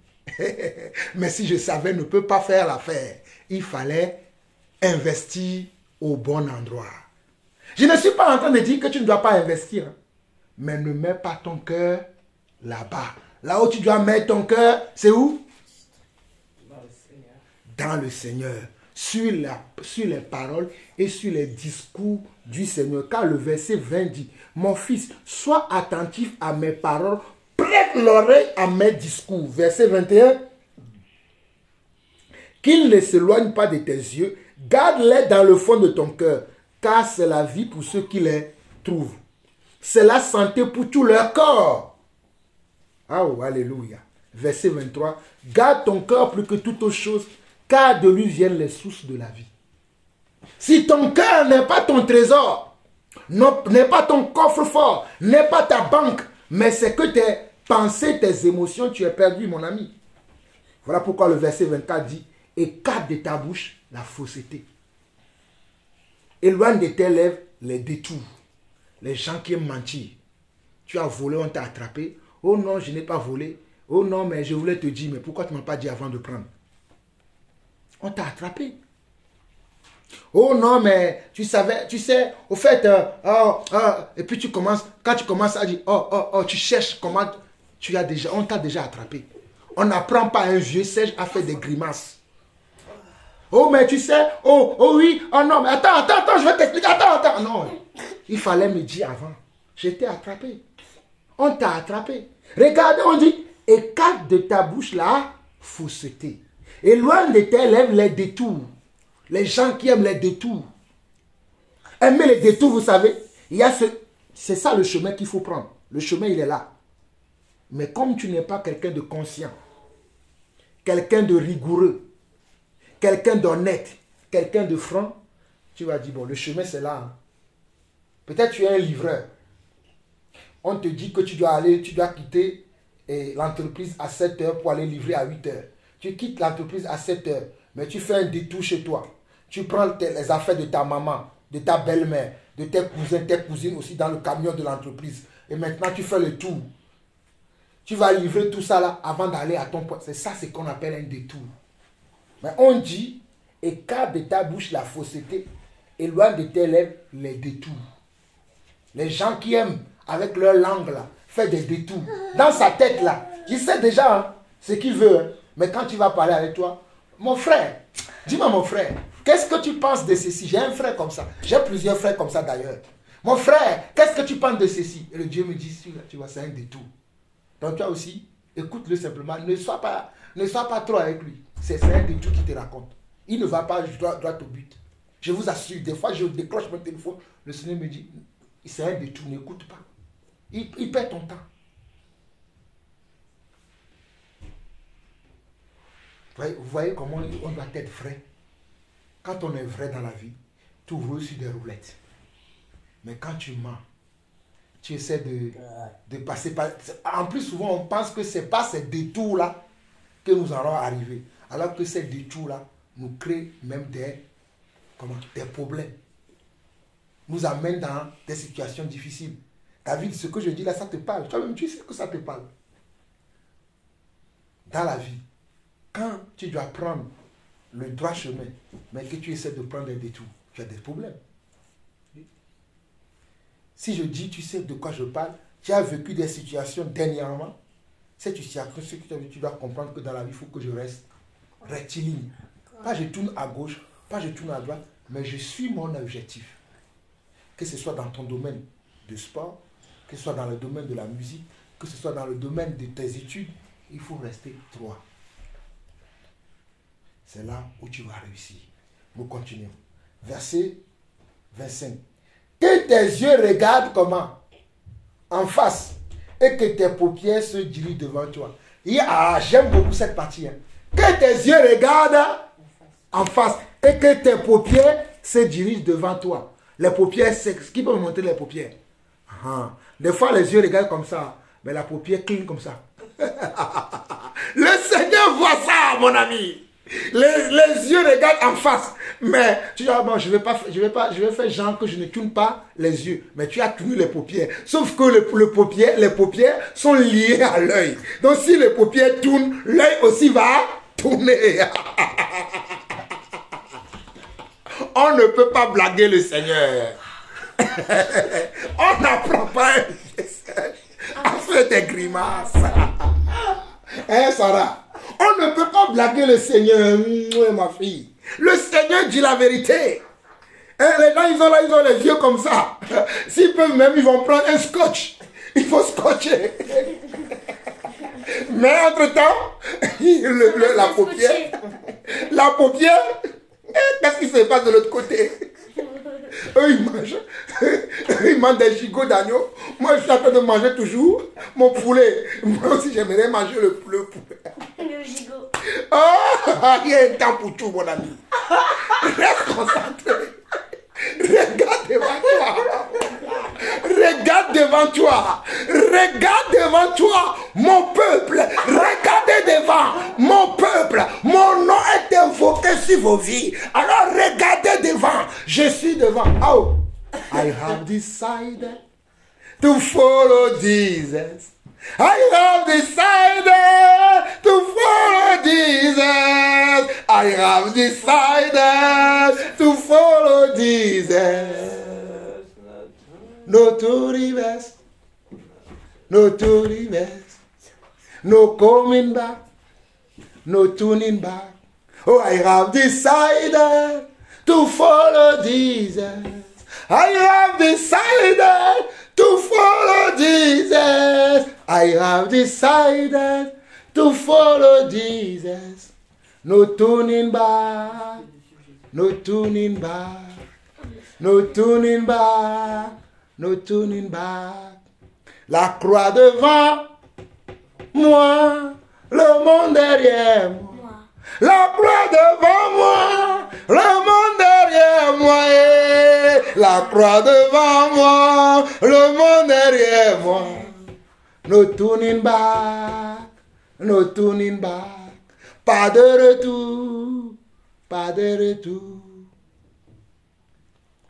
Mais si je savais, ne peut pas faire l'affaire. Il fallait investir au bon endroit. Je ne suis pas en train de dire que tu ne dois pas investir. Mais ne mets pas ton cœur là-bas. Là où tu dois mettre ton cœur, c'est où? Dans le Seigneur. Sur les paroles et sur les discours du Seigneur. Car le verset 20 dit, mon fils, sois attentif à mes paroles, prête l'oreille à mes discours. Verset 21. Qu'ils ne s'éloignent pas de tes yeux, garde-les dans le fond de ton cœur, car c'est la vie pour ceux qui les trouvent. C'est la santé pour tout leur corps. Oh, alléluia. Verset 23. Garde ton cœur plus que toute autre chose, car de lui viennent les sources de la vie. Si ton cœur n'est pas ton trésor, n'est pas ton coffre-fort, n'est pas ta banque, mais c'est que tes pensées, tes émotions, tu es perdu, mon ami. Voilà pourquoi le verset 24 dit, écarte de ta bouche la fausseté. Éloigne de tes lèvres les détours. Les gens qui aiment mentir. Tu as volé, on t'a attrapé. Oh non, je n'ai pas volé. Oh non, mais je voulais te dire, mais pourquoi tu ne m'as pas dit avant de prendre? On t'a attrapé. Oh non, mais tu sais, au fait, et puis quand tu commences à dire, tu cherches comment, on t'a déjà attrapé. On n'apprend pas un vieux sage à faire des grimaces. Oh, mais tu sais, oh oui, oh non, mais attends, je vais t'expliquer, attends, non. Il fallait me dire avant. J'étais attrapé. On t'a attrapé. Regardez, on dit, écarte de ta bouche la fausseté. Éloigne de tes lèvres les détours. Les gens qui aiment les détours. Aimer les détours, vous savez, c'est ça le chemin qu'il faut prendre. Le chemin, il est là. Mais comme tu n'es pas quelqu'un de conscient, quelqu'un de rigoureux, quelqu'un d'honnête, quelqu'un de franc, tu vas dire, bon, le chemin, c'est là. Hein. Peut-être tu es un livreur. On te dit que tu dois quitter l'entreprise à 7 heures pour aller livrer à 8 heures. Tu quittes l'entreprise à 7 heures, mais tu fais un détour chez toi. Tu prends les affaires de ta maman, de ta belle-mère, de tes cousins, tes cousines aussi dans le camion de l'entreprise. Et maintenant, tu fais le tour. Tu vas livrer tout ça là avant d'aller à ton point. C'est ça ce qu'on appelle un détour. Mais on dit, écarte de ta bouche la fausseté, éloigne de tes lèvres les détours. Les gens qui aiment, avec leur langue là, faire des détours. Dans sa tête là, il sait déjà hein, ce qu'il veut. Hein. Mais quand tu vas parler avec toi, mon frère, dis-moi mon frère, qu'est-ce que tu penses de ceci? J'ai un frère comme ça. J'ai plusieurs frères comme ça d'ailleurs. Mon frère, qu'est-ce que tu penses de ceci? Et le Dieu me dit, tu vois, c'est un détour. Donc toi aussi, écoute-le simplement. Ne sois pas trop avec lui. C'est un détour qui te raconte. Il ne va pas droit au but. Je vous assure, des fois je décroche mon téléphone, le Seigneur me dit, c'est un détour, n'écoute pas. Il perd ton temps. Vous voyez comment on doit être vrai. Quand on est vrai dans la vie, tu roules sur des roulettes. Mais quand tu mens, tu essaies de passer par... En plus, souvent, on pense que ce n'est pas ces détours-là que nous allons arriver. Alors que ces détours-là nous créent même des problèmes. Nous amènent dans des situations difficiles. David, ce que je dis là, ça te parle. Toi-même, tu sais que ça te parle. Dans la vie, quand tu dois prendre le droit chemin, mais que tu essaies de prendre des détours, tu as des problèmes. Si je dis, tu sais de quoi je parle, tu as vécu des situations dernièrement, cette situation, tu dois comprendre que dans la vie, il faut que je reste rectiligne. Pas je tourne à gauche, pas je tourne à droite, mais je suis mon objectif. Que ce soit dans ton domaine de sport, que ce soit dans le domaine de la musique, que ce soit dans le domaine de tes études, il faut rester droit. C'est là où tu vas réussir. Nous continuons. Verset 25. Que tes yeux regardent comment? En face. Et que tes paupières se dirigent devant toi. J'aime beaucoup cette partie. Hein. Que tes yeux regardent en face. Et que tes paupières se dirigent devant toi. Les paupières, c'est ce qui peut me montrer les paupières. Des fois, les yeux regardent comme ça. Mais la paupière cligne comme ça. Le Seigneur voit ça, mon ami. Les yeux regardent en face. Mais tu dis, bon, je vais faire genre que je ne tourne pas les yeux. Mais tu as tourné les paupières. Sauf que les paupières sont liées à l'œil. Donc si les paupières tournent, l'œil aussi va tourner. On ne peut pas blaguer le Seigneur. On n'apprend pas à faire des grimaces. Hein, Sarah? On ne peut pas blaguer le Seigneur, ma fille. Le Seigneur dit la vérité. Hein, les gens, ils ont les yeux comme ça. S'ils peuvent même, ils vont prendre un scotch. Il faut scotcher. Mais entre-temps, la paupière, qu'est-ce qui se passe de l'autre côté? Eux, ils mangent des gigots d'agneau. Moi, je suis en train de manger toujours mon poulet. Moi aussi, j'aimerais manger le poulet. Le gigot. Oh, il y a un temps pour tout, mon ami. Reste concentré. Regarde devant toi. Regarde devant toi. Regarde devant toi, mon peuple. Regardez devant, mon peuple. Mon nom est invoqué sur vos vies. Alors regardez devant. Je suis devant. Oh, I have decided to follow Jesus. I have decided to follow Jesus. I have decided to follow Jesus. No to reverse. No to reverse. No coming back. No turning back. Oh, I have decided to follow Jesus. I have decided to follow Jesus. I have decided to follow Jesus. No turning back. No turning back. No turning back. No turning back. La croix devant moi, le monde derrière moi. La croix devant moi, le monde derrière moi. La croix devant moi, le monde derrière moi. No turning back, no turning back. Pas de retour, pas de retour.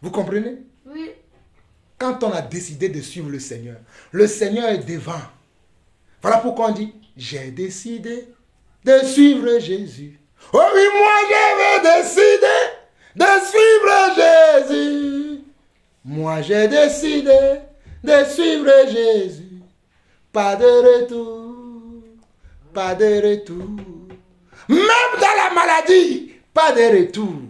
Vous comprenez? Oui. Quand on a décidé de suivre le Seigneur est devant. Voilà pourquoi on dit, j'ai décidé de suivre Jésus. Oh oui, moi j'avais décidé de suivre Jésus. Moi j'ai décidé de suivre Jésus. Pas de retour, pas de retour. Même dans la maladie, pas de retour.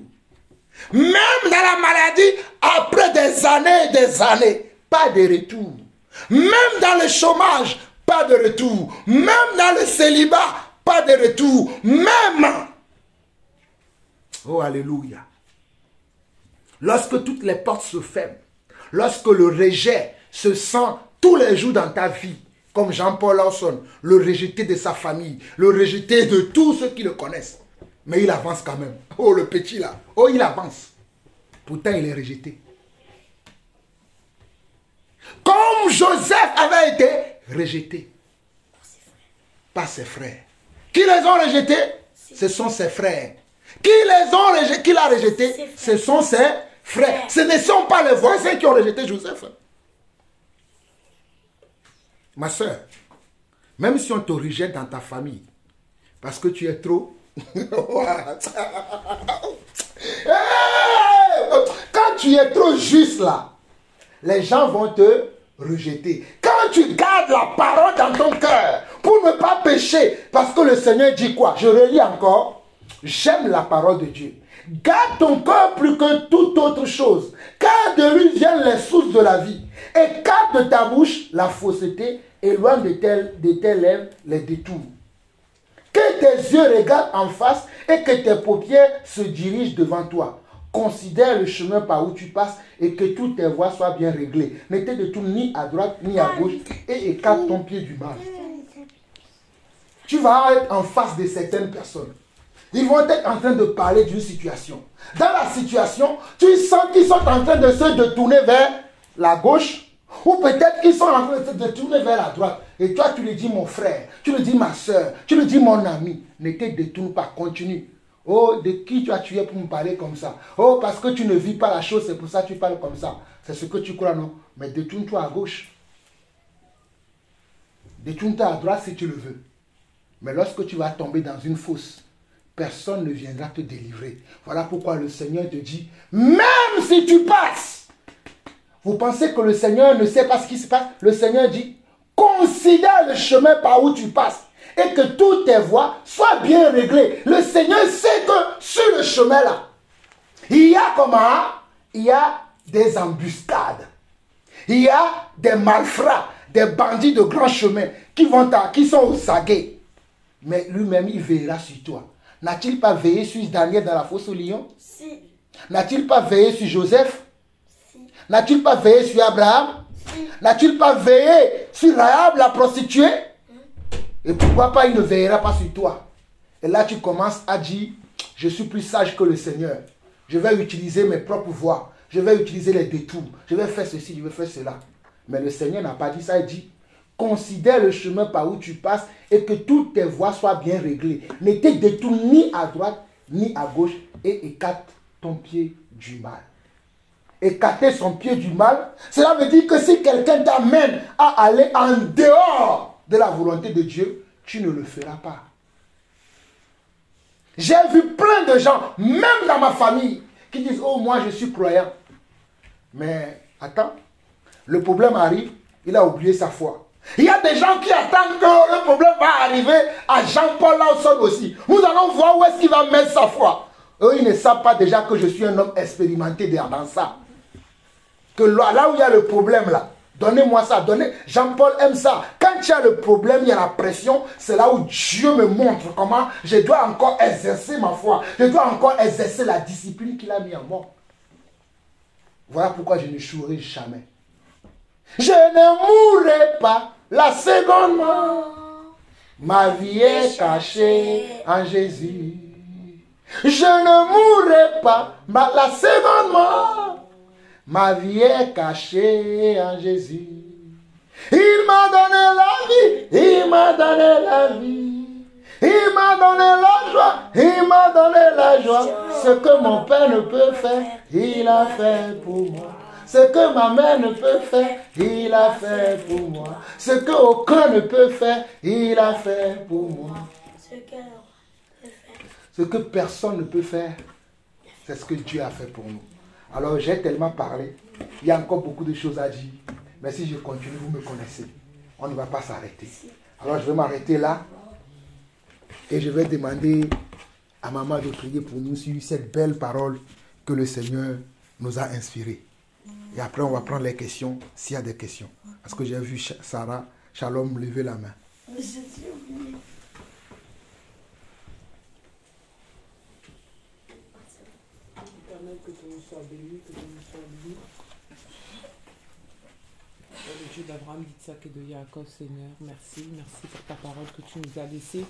Même dans la maladie, après des années, pas de retour. Même dans le chômage, pas de retour. Même dans le célibat, pas de retour. Même. Oh, alléluia. Lorsque toutes les portes se ferment, lorsque le rejet se sent tous les jours dans ta vie, comme Jean-Paul Lawson, le rejeté de sa famille, le rejeté de tous ceux qui le connaissent. Mais il avance quand même. Oh, le petit là. Oh, il avance. Pourtant, il est rejeté. Comme Joseph avait été rejeté par ses frères. Qui les ont rejetés? Ce sont ses frères. Qui l'a rejeté? Ce sont ses frères. Ce ne sont pas les voisins qui ont rejeté Joseph. Ma soeur, même si on te rejette dans ta famille, parce que tu es trop... Quand tu es trop juste là, les gens vont te rejeter. Quand tu gardes la parole dans ton cœur pour ne pas pécher, parce que le Seigneur dit quoi? Je relis encore. J'aime la parole de Dieu. Garde ton cœur plus que toute autre chose, car de lui viennent les sources de la vie. Écarte de ta bouche la fausseté, éloigne de tes lèvres les détours. Que tes yeux regardent en face et que tes paupières se dirigent devant toi. Considère le chemin par où tu passes et que toutes tes voies soient bien réglées. Ne te détourne ni à droite ni à gauche et écarte ton pied du mal. Tu vas être en face de certaines personnes. Ils vont être en train de parler d'une situation. Dans la situation, tu sens qu'ils sont en train de se détourner vers la gauche ou peut-être qu'ils sont en train de se détourner vers la droite. Et toi, tu lui dis mon frère, tu lui dis ma soeur, tu lui dis mon ami. Ne te détourne pas, continue. Oh, de qui tu as tué pour me parler comme ça? Oh, parce que tu ne vis pas la chose, c'est pour ça que tu parles comme ça. C'est ce que tu crois, non? Mais détourne-toi à gauche. Détourne-toi à droite si tu le veux. Mais lorsque tu vas tomber dans une fosse, personne ne viendra te délivrer. Voilà pourquoi le Seigneur te dit, même si tu passes, vous pensez que le Seigneur ne sait pas ce qui se passe? Le Seigneur dit, considère le chemin par où tu passes et que toutes tes voies soient bien réglées. Le Seigneur sait que sur le chemin là, il y a comment? Il y a des embuscades. Il y a des malfrats, des bandits de grand chemin qui sont aux aguets. Mais lui-même, il veillera sur toi. N'a-t-il pas veillé sur Daniel dans la fosse au lion? Si. N'a-t-il pas veillé sur Joseph? Si. N'a-t-il pas veillé sur Abraham? Si. N'a-t-il pas veillé sur Rahab, la prostituée? Et pourquoi pas il ne veillera pas sur toi? Et là tu commences à dire, je suis plus sage que le Seigneur. Je vais utiliser mes propres voies. Je vais utiliser les détours. Je vais faire ceci, je vais faire cela. Mais le Seigneur n'a pas dit ça. Il dit, considère le chemin par où tu passes et que toutes tes voies soient bien réglées. Ne te détourne ni à droite ni à gauche et écarte ton pied du mal. Écarter son pied du mal, cela veut dire que si quelqu'un t'amène à aller en dehors de la volonté de Dieu, tu ne le feras pas. J'ai vu plein de gens, même dans ma famille, qui disent, oh moi je suis croyant. Mais attends, le problème arrive, il a oublié sa foi. Il y a des gens qui attendent que le problème va arriver à Jean-Paul Lawson aussi. Nous allons voir où est-ce qu'il va mettre sa foi. Eux, ils ne savent pas déjà que je suis un homme expérimenté dans ça. Que là où il y a le problème là, donnez-moi ça, Jean-Paul aime ça. Quand il y a le problème, il y a la pression, c'est là où Dieu me montre comment je dois encore exercer ma foi. Je dois encore exercer la discipline qu'il a mis en moi. Voilà pourquoi je ne jouerai jamais. Je ne mourrai pas la seconde mort. Ma vie est cachée en Jésus. Je ne mourrai pas la seconde mort. Ma vie est cachée en Jésus. Il m'a donné la vie, il m'a donné la vie. Il m'a donné la joie, il m'a donné la joie. Ce que mon père ne peut faire, il a fait pour moi. Ce que ma mère ne peut faire, il a fait pour moi. Ce que aucun ne peut faire, il a fait pour moi. Ce que personne ne peut faire, c'est ce que Dieu a fait pour nous. Alors j'ai tellement parlé, il y a encore beaucoup de choses à dire. Mais si je continue, vous me connaissez. On ne va pas s'arrêter. Alors je vais m'arrêter là. Et je vais demander à maman de prier pour nous sur cette belle parole que le Seigneur nous a inspirée. Et après on va prendre les questions, s'il y a des questions. Parce que j'ai vu Sarah, Shalom, lever la main. Que ton nom soit béni, que ton nom soit béni. Le Dieu d'Abraham, d'Isaac et de Jacob, Seigneur, merci. Merci pour ta parole que tu nous as laissée.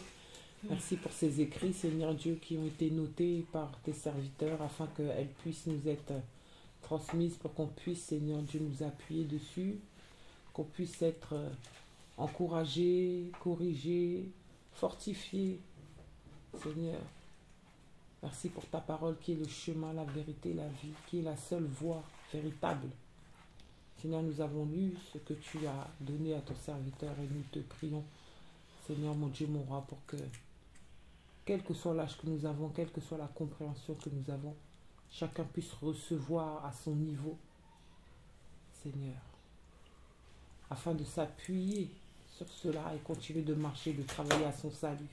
Merci pour ces écrits, Seigneur Dieu, qui ont été notés par tes serviteurs afin qu'elles puissent nous être transmises pour qu'on puisse, Seigneur Dieu, nous appuyer dessus, qu'on puisse être encouragés, corrigés, fortifiés, Seigneur. Merci pour ta parole qui est le chemin, la vérité, la vie, qui est la seule voie véritable. Seigneur, nous avons lu ce que tu as donné à ton serviteur et nous te prions, Seigneur mon Dieu, mon roi, pour que, quel que soit l'âge que nous avons, quelle que soit la compréhension que nous avons, chacun puisse recevoir à son niveau, Seigneur, afin de s'appuyer sur cela et continuer de marcher, de travailler à son salut.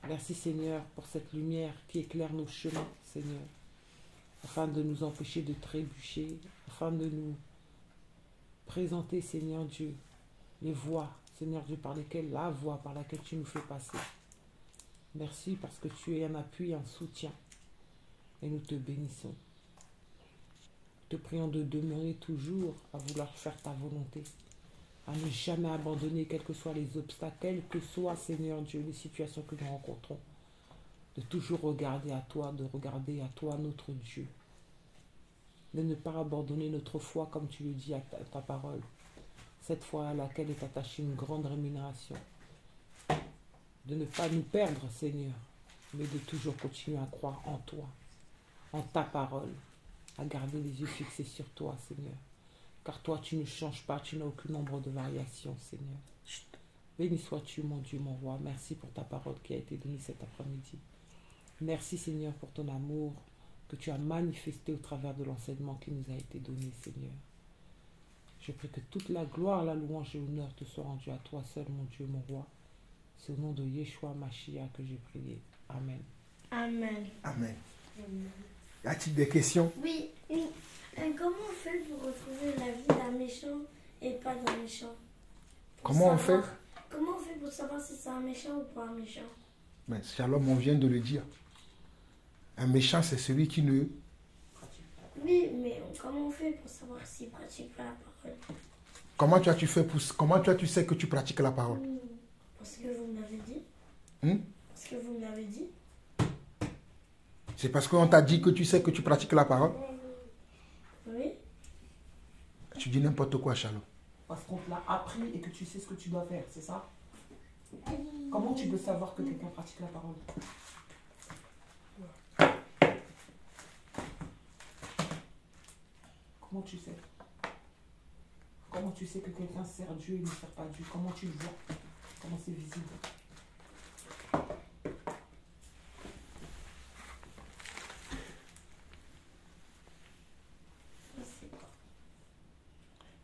Merci Seigneur pour cette lumière qui éclaire nos chemins, Seigneur, afin de nous empêcher de trébucher, afin de nous présenter, Seigneur Dieu, les voies, Seigneur Dieu, la voie par laquelle tu nous fais passer. Merci parce que tu es un appui, un soutien, et nous te bénissons. Te prions de demeurer toujours à vouloir faire ta volonté, à ne jamais abandonner, quels que soient les obstacles, quelles que soient, Seigneur Dieu, les situations que nous rencontrons, de toujours regarder à toi, de regarder à toi, notre Dieu, de ne pas abandonner notre foi, comme tu le dis à ta parole, cette foi à laquelle est attachée une grande rémunération, de ne pas nous perdre, Seigneur, mais de toujours continuer à croire en toi, en ta parole, à garder les yeux fixés sur toi, Seigneur. Car toi, tu ne changes pas, tu n'as aucun nombre de variations, Seigneur. Béni sois-tu, mon Dieu, mon roi. Merci pour ta parole qui a été donnée cet après-midi. Merci, Seigneur, pour ton amour que tu as manifesté au travers de l'enseignement qui nous a été donné, Seigneur. Je prie que toute la gloire, la louange et l'honneur te soient rendus à toi seul, mon Dieu, mon roi. C'est au nom de Yeshua Mashiach que j'ai prié. Amen. Amen. Amen. Y a-t-il des questions? Oui, comment on fait pour retrouver la vie d'un méchant et pas d'un méchant? Comment on fait? Comment on fait pour savoir si c'est un méchant ou pas un méchant? Mais Shalom, on vient de le dire. Un méchant, c'est celui qui ne... Oui, mais comment on fait pour savoir s'il pratique pas la parole? Comment tu sais que tu pratiques la parole? Parce que vous me l'avez dit. Parce que vous me l'avez dit. C'est parce qu'on t'a dit que tu sais que tu pratiques la parole? Oui. Tu dis n'importe quoi, Shalom. Parce qu'on te l'a appris et que tu sais ce que tu dois faire, c'est ça? Comment tu peux savoir que quelqu'un pratique la parole? Comment tu sais? Comment tu sais que quelqu'un sert Dieu et ne sert pas Dieu? Comment tu le vois? Comment c'est visible?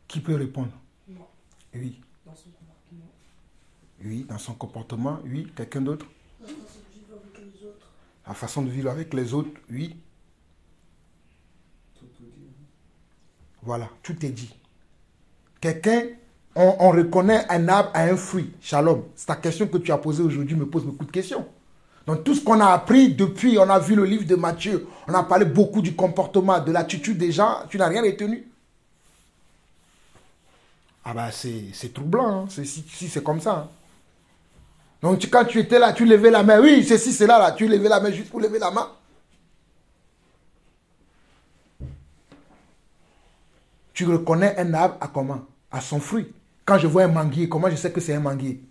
Qui peut répondre? Moi. Oui. Dans son comportement. Oui, dans son comportement. Oui. Quelqu'un d'autre? La façon de vivre avec les autres. La façon de vivre avec les autres. Oui. Voilà, tout est dit. Quelqu'un, on reconnaît un arbre à un fruit. Shalom. C'est ta question que tu as posée aujourd'hui me pose beaucoup de questions. Donc tout ce qu'on a appris depuis, on a vu le livre de Matthieu, on a parlé beaucoup du comportement, de l'attitude des gens, tu n'as rien retenu. Ah bah c'est troublant, hein. Si c'est comme ça. Hein. Donc quand tu étais là, tu levais la main. Oui, c'est si, c'est là, tu levais la main juste pour lever la main. Tu reconnais un arbre à comment? À son fruit. Quand je vois un manguier, comment je sais que c'est un manguier?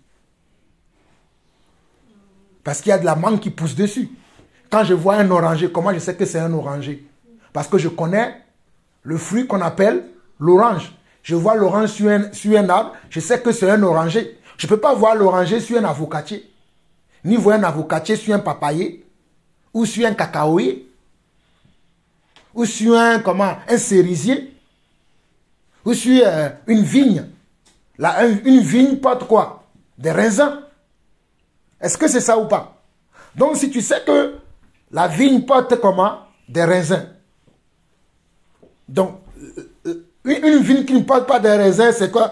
Parce qu'il y a de la mangue qui pousse dessus. Quand je vois un oranger, comment je sais que c'est un oranger? Parce que je connais le fruit qu'on appelle l'orange. Je vois l'orange sur un arbre, je sais que c'est un oranger. Je ne peux pas voir l'oranger sur un avocatier. Ni voir un avocatier sur un papayer, ou sur un cacaoyer, ou sur un cerisier, ou sur une vigne. Une vigne porte quoi? Des raisins. Est-ce que c'est ça ou pas? Donc si tu sais que la vigne porte comment? Des raisins. Donc, une vigne qui ne porte pas de raisins, c'est quoi?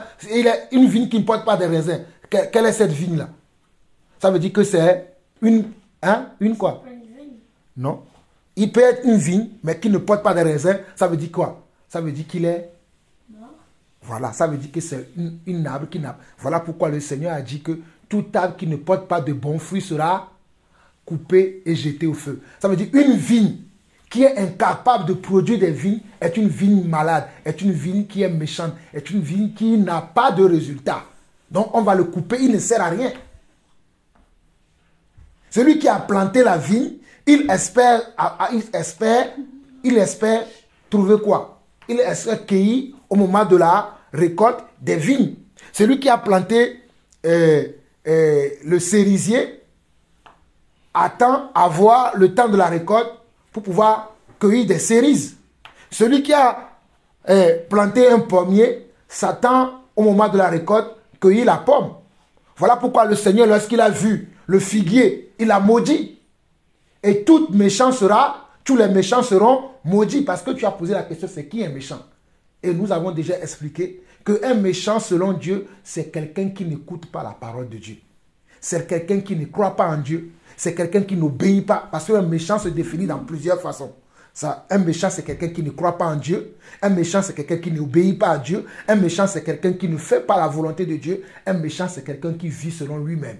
Une vigne qui ne porte pas de raisins. Quelle est cette vigne-là? Ça veut dire que c'est une quoi? Non. Il peut être une vigne, mais qui ne porte pas de raisins. Ça veut dire quoi? Ça veut dire qu'il est Voilà, ça veut dire que c'est une arbre qui n'a... Voilà pourquoi le Seigneur a dit que tout arbre qui ne porte pas de bons fruits sera coupé et jeté au feu. Ça veut dire une vigne qui est incapable de produire des vignes est une vigne malade, est une vigne qui est méchante, est une vigne qui n'a pas de résultat. Donc on va le couper, il ne sert à rien. Celui qui a planté la vigne, il espère trouver quoi? Il espère cueillir au moment de la récolte des vignes. Celui qui a planté le cerisier attend à voir le temps de la récolte pour pouvoir cueillir des cerises. Celui qui a planté un pommier s'attend au moment de la récolte cueillir la pomme. Voilà pourquoi le Seigneur, lorsqu'il a vu le figuier, il a maudit. Et tous les méchants seront maudits. Parce que tu as posé la question, c'est qui est méchant? Et nous avons déjà expliqué qu'un méchant, selon Dieu, c'est quelqu'un qui n'écoute pas la parole de Dieu. C'est quelqu'un qui ne croit pas en Dieu. C'est quelqu'un qui n'obéit pas. Parce qu'un méchant se définit dans plusieurs façons. Un méchant, c'est quelqu'un qui ne croit pas en Dieu. Un méchant, c'est quelqu'un qui n'obéit pas à Dieu. Un méchant, c'est quelqu'un qui ne fait pas la volonté de Dieu. Un méchant, c'est quelqu'un qui vit selon lui-même,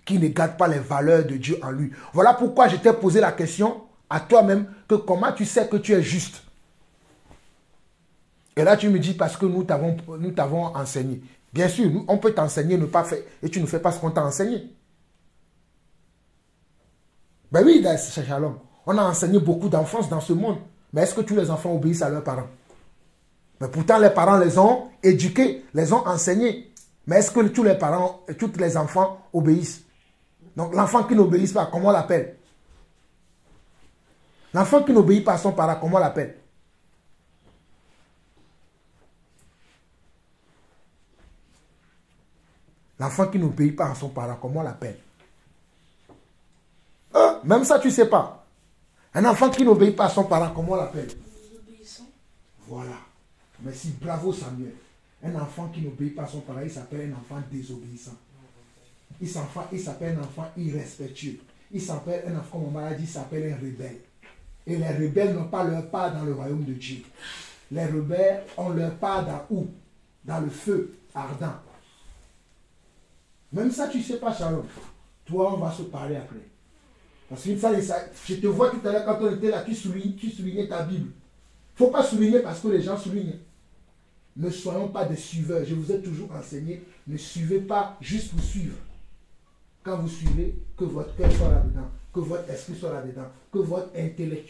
qui ne garde pas les valeurs de Dieu en lui. Voilà pourquoi je t'ai posé la question à toi-même, que comment tu sais que tu es juste. Et là, tu me dis, parce que nous t'avons enseigné. Bien sûr, on peut t'enseigner, ne pas faire, et tu ne fais pas ce qu'on t'a enseigné. Ben oui, c'est Shalom. On a enseigné beaucoup d'enfance dans ce monde. Mais est-ce que tous les enfants obéissent à leurs parents? Mais pourtant, les parents les ont éduqués, les ont enseignés. Mais est-ce que tous les parents et tous les enfants obéissent? Donc, l'enfant qui n'obéit pas, comment on l'appelle? L'enfant qui n'obéit pas à son parent, comment on l'appelle? L'enfant qui n'obéit pas à son parent, comment on l'appelle? Même ça, tu ne sais pas. Un enfant qui n'obéit pas à son parent, comment on l'appelle? Désobéissant. Voilà. Merci, bravo Samuel. Un enfant qui n'obéit pas à son parent, il s'appelle un enfant désobéissant. Il s'appelle un enfant irrespectueux. Il s'appelle un enfant, comme on m'a dit, il s'appelle un rebelle. Et les rebelles n'ont pas leur part dans le royaume de Dieu. Les rebelles ont leur part dans où? Dans le feu ardent. Même ça, tu ne sais pas, Shalom. Toi, on va se parler après. Parce que ça, je te vois tout à l'heure, quand on était là, tu soulignais ta Bible. Il ne faut pas souligner parce que les gens soulignent. Ne soyons pas des suiveurs. Je vous ai toujours enseigné, ne suivez pas juste pour suivre. Quand vous suivez, que votre cœur soit là-dedans, que votre esprit soit là-dedans, que votre intellect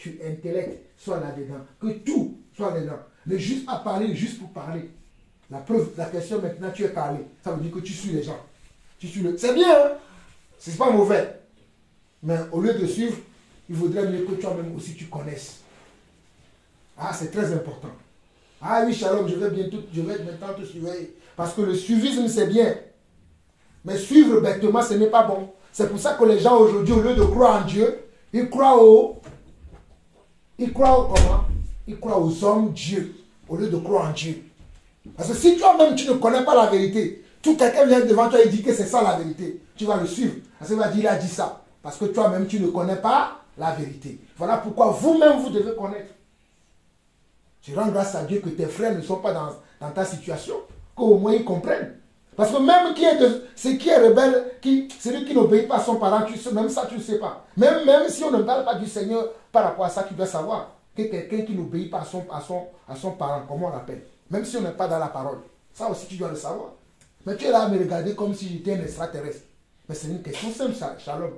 soit là-dedans, que tout soit là-dedans. Ne juste pas parler juste pour parler. La preuve, la question maintenant, tu es parlé. Ça veut dire que tu suis les gens. C'est bien, hein? C'est pas mauvais. Mais au lieu de suivre, il vaudrait mieux que toi-même aussi tu connaisses. Ah, c'est très important. Ah oui, Shalom, je vais maintenant te suivre. Parce que le suivisme, c'est bien. Mais suivre bêtement, ce n'est pas bon. C'est pour ça que les gens aujourd'hui, au lieu de croire en Dieu, ils croient comment? Ils croient aux hommes Dieu, au lieu de croire en Dieu. Parce que si toi-même, tu ne connais pas la vérité, tout quelqu'un vient devant toi et dit que c'est ça la vérité, tu vas le suivre. Parce qu'il va dire, il a dit ça. Parce que toi-même, tu ne connais pas la vérité. Voilà pourquoi vous-même, vous devez connaître. Je rends grâce à Dieu que tes frères ne sont pas dans ta situation, qu'au moins ils comprennent. Parce que même ce qui est rebelle, celui qui n'obéit pas à son parent, même ça tu ne sais pas. Même si on ne parle pas du Seigneur par rapport à ça, tu dois savoir que quelqu'un qui n'obéit pas à son parent, comment on l'appelle? Même si on n'est pas dans la parole. Ça aussi tu dois le savoir. Mais tu es là à me regarder comme si j'étais un extraterrestre. Mais c'est une question simple, Shalom.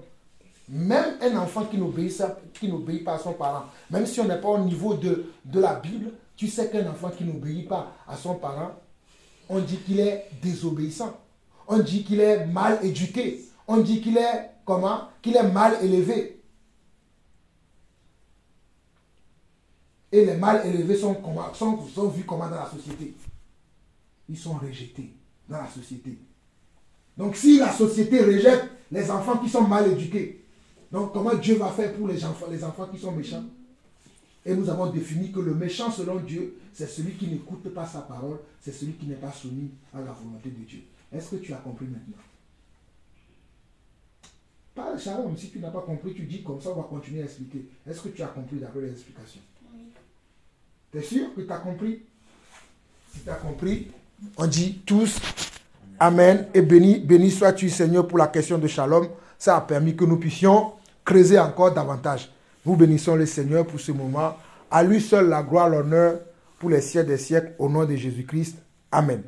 Même un enfant qui n'obéit pas à son parent, même si on n'est pas au niveau de la Bible, tu sais qu'un enfant qui n'obéit pas à son parent, on dit qu'il est désobéissant. On dit qu'il est mal éduqué. On dit qu'il est comment? Qu'il est mal élevé. Et les mal élevés sont vus comment dans la société? Ils sont rejetés dans la société. Donc si la société rejette les enfants qui sont mal éduqués, donc comment Dieu va faire pour les enfants qui sont méchants? Et nous avons défini que le méchant selon Dieu, c'est celui qui n'écoute pas sa parole, c'est celui qui n'est pas soumis à la volonté de Dieu. Est-ce que tu as compris maintenant? Pas Shalom, si tu n'as pas compris, tu dis comme ça, on va continuer à expliquer. Est-ce que tu as compris d'après les explications? Oui. Tu es sûr que tu as compris? Si tu as compris, on dit tous Amen. Et béni sois-tu, Seigneur, pour la question de Shalom. Ça a permis que nous puissions creuser encore davantage. Nous bénissons le Seigneur pour ce moment. À lui seul la gloire, l'honneur pour les siècles des siècles, au nom de Jésus-Christ. Amen.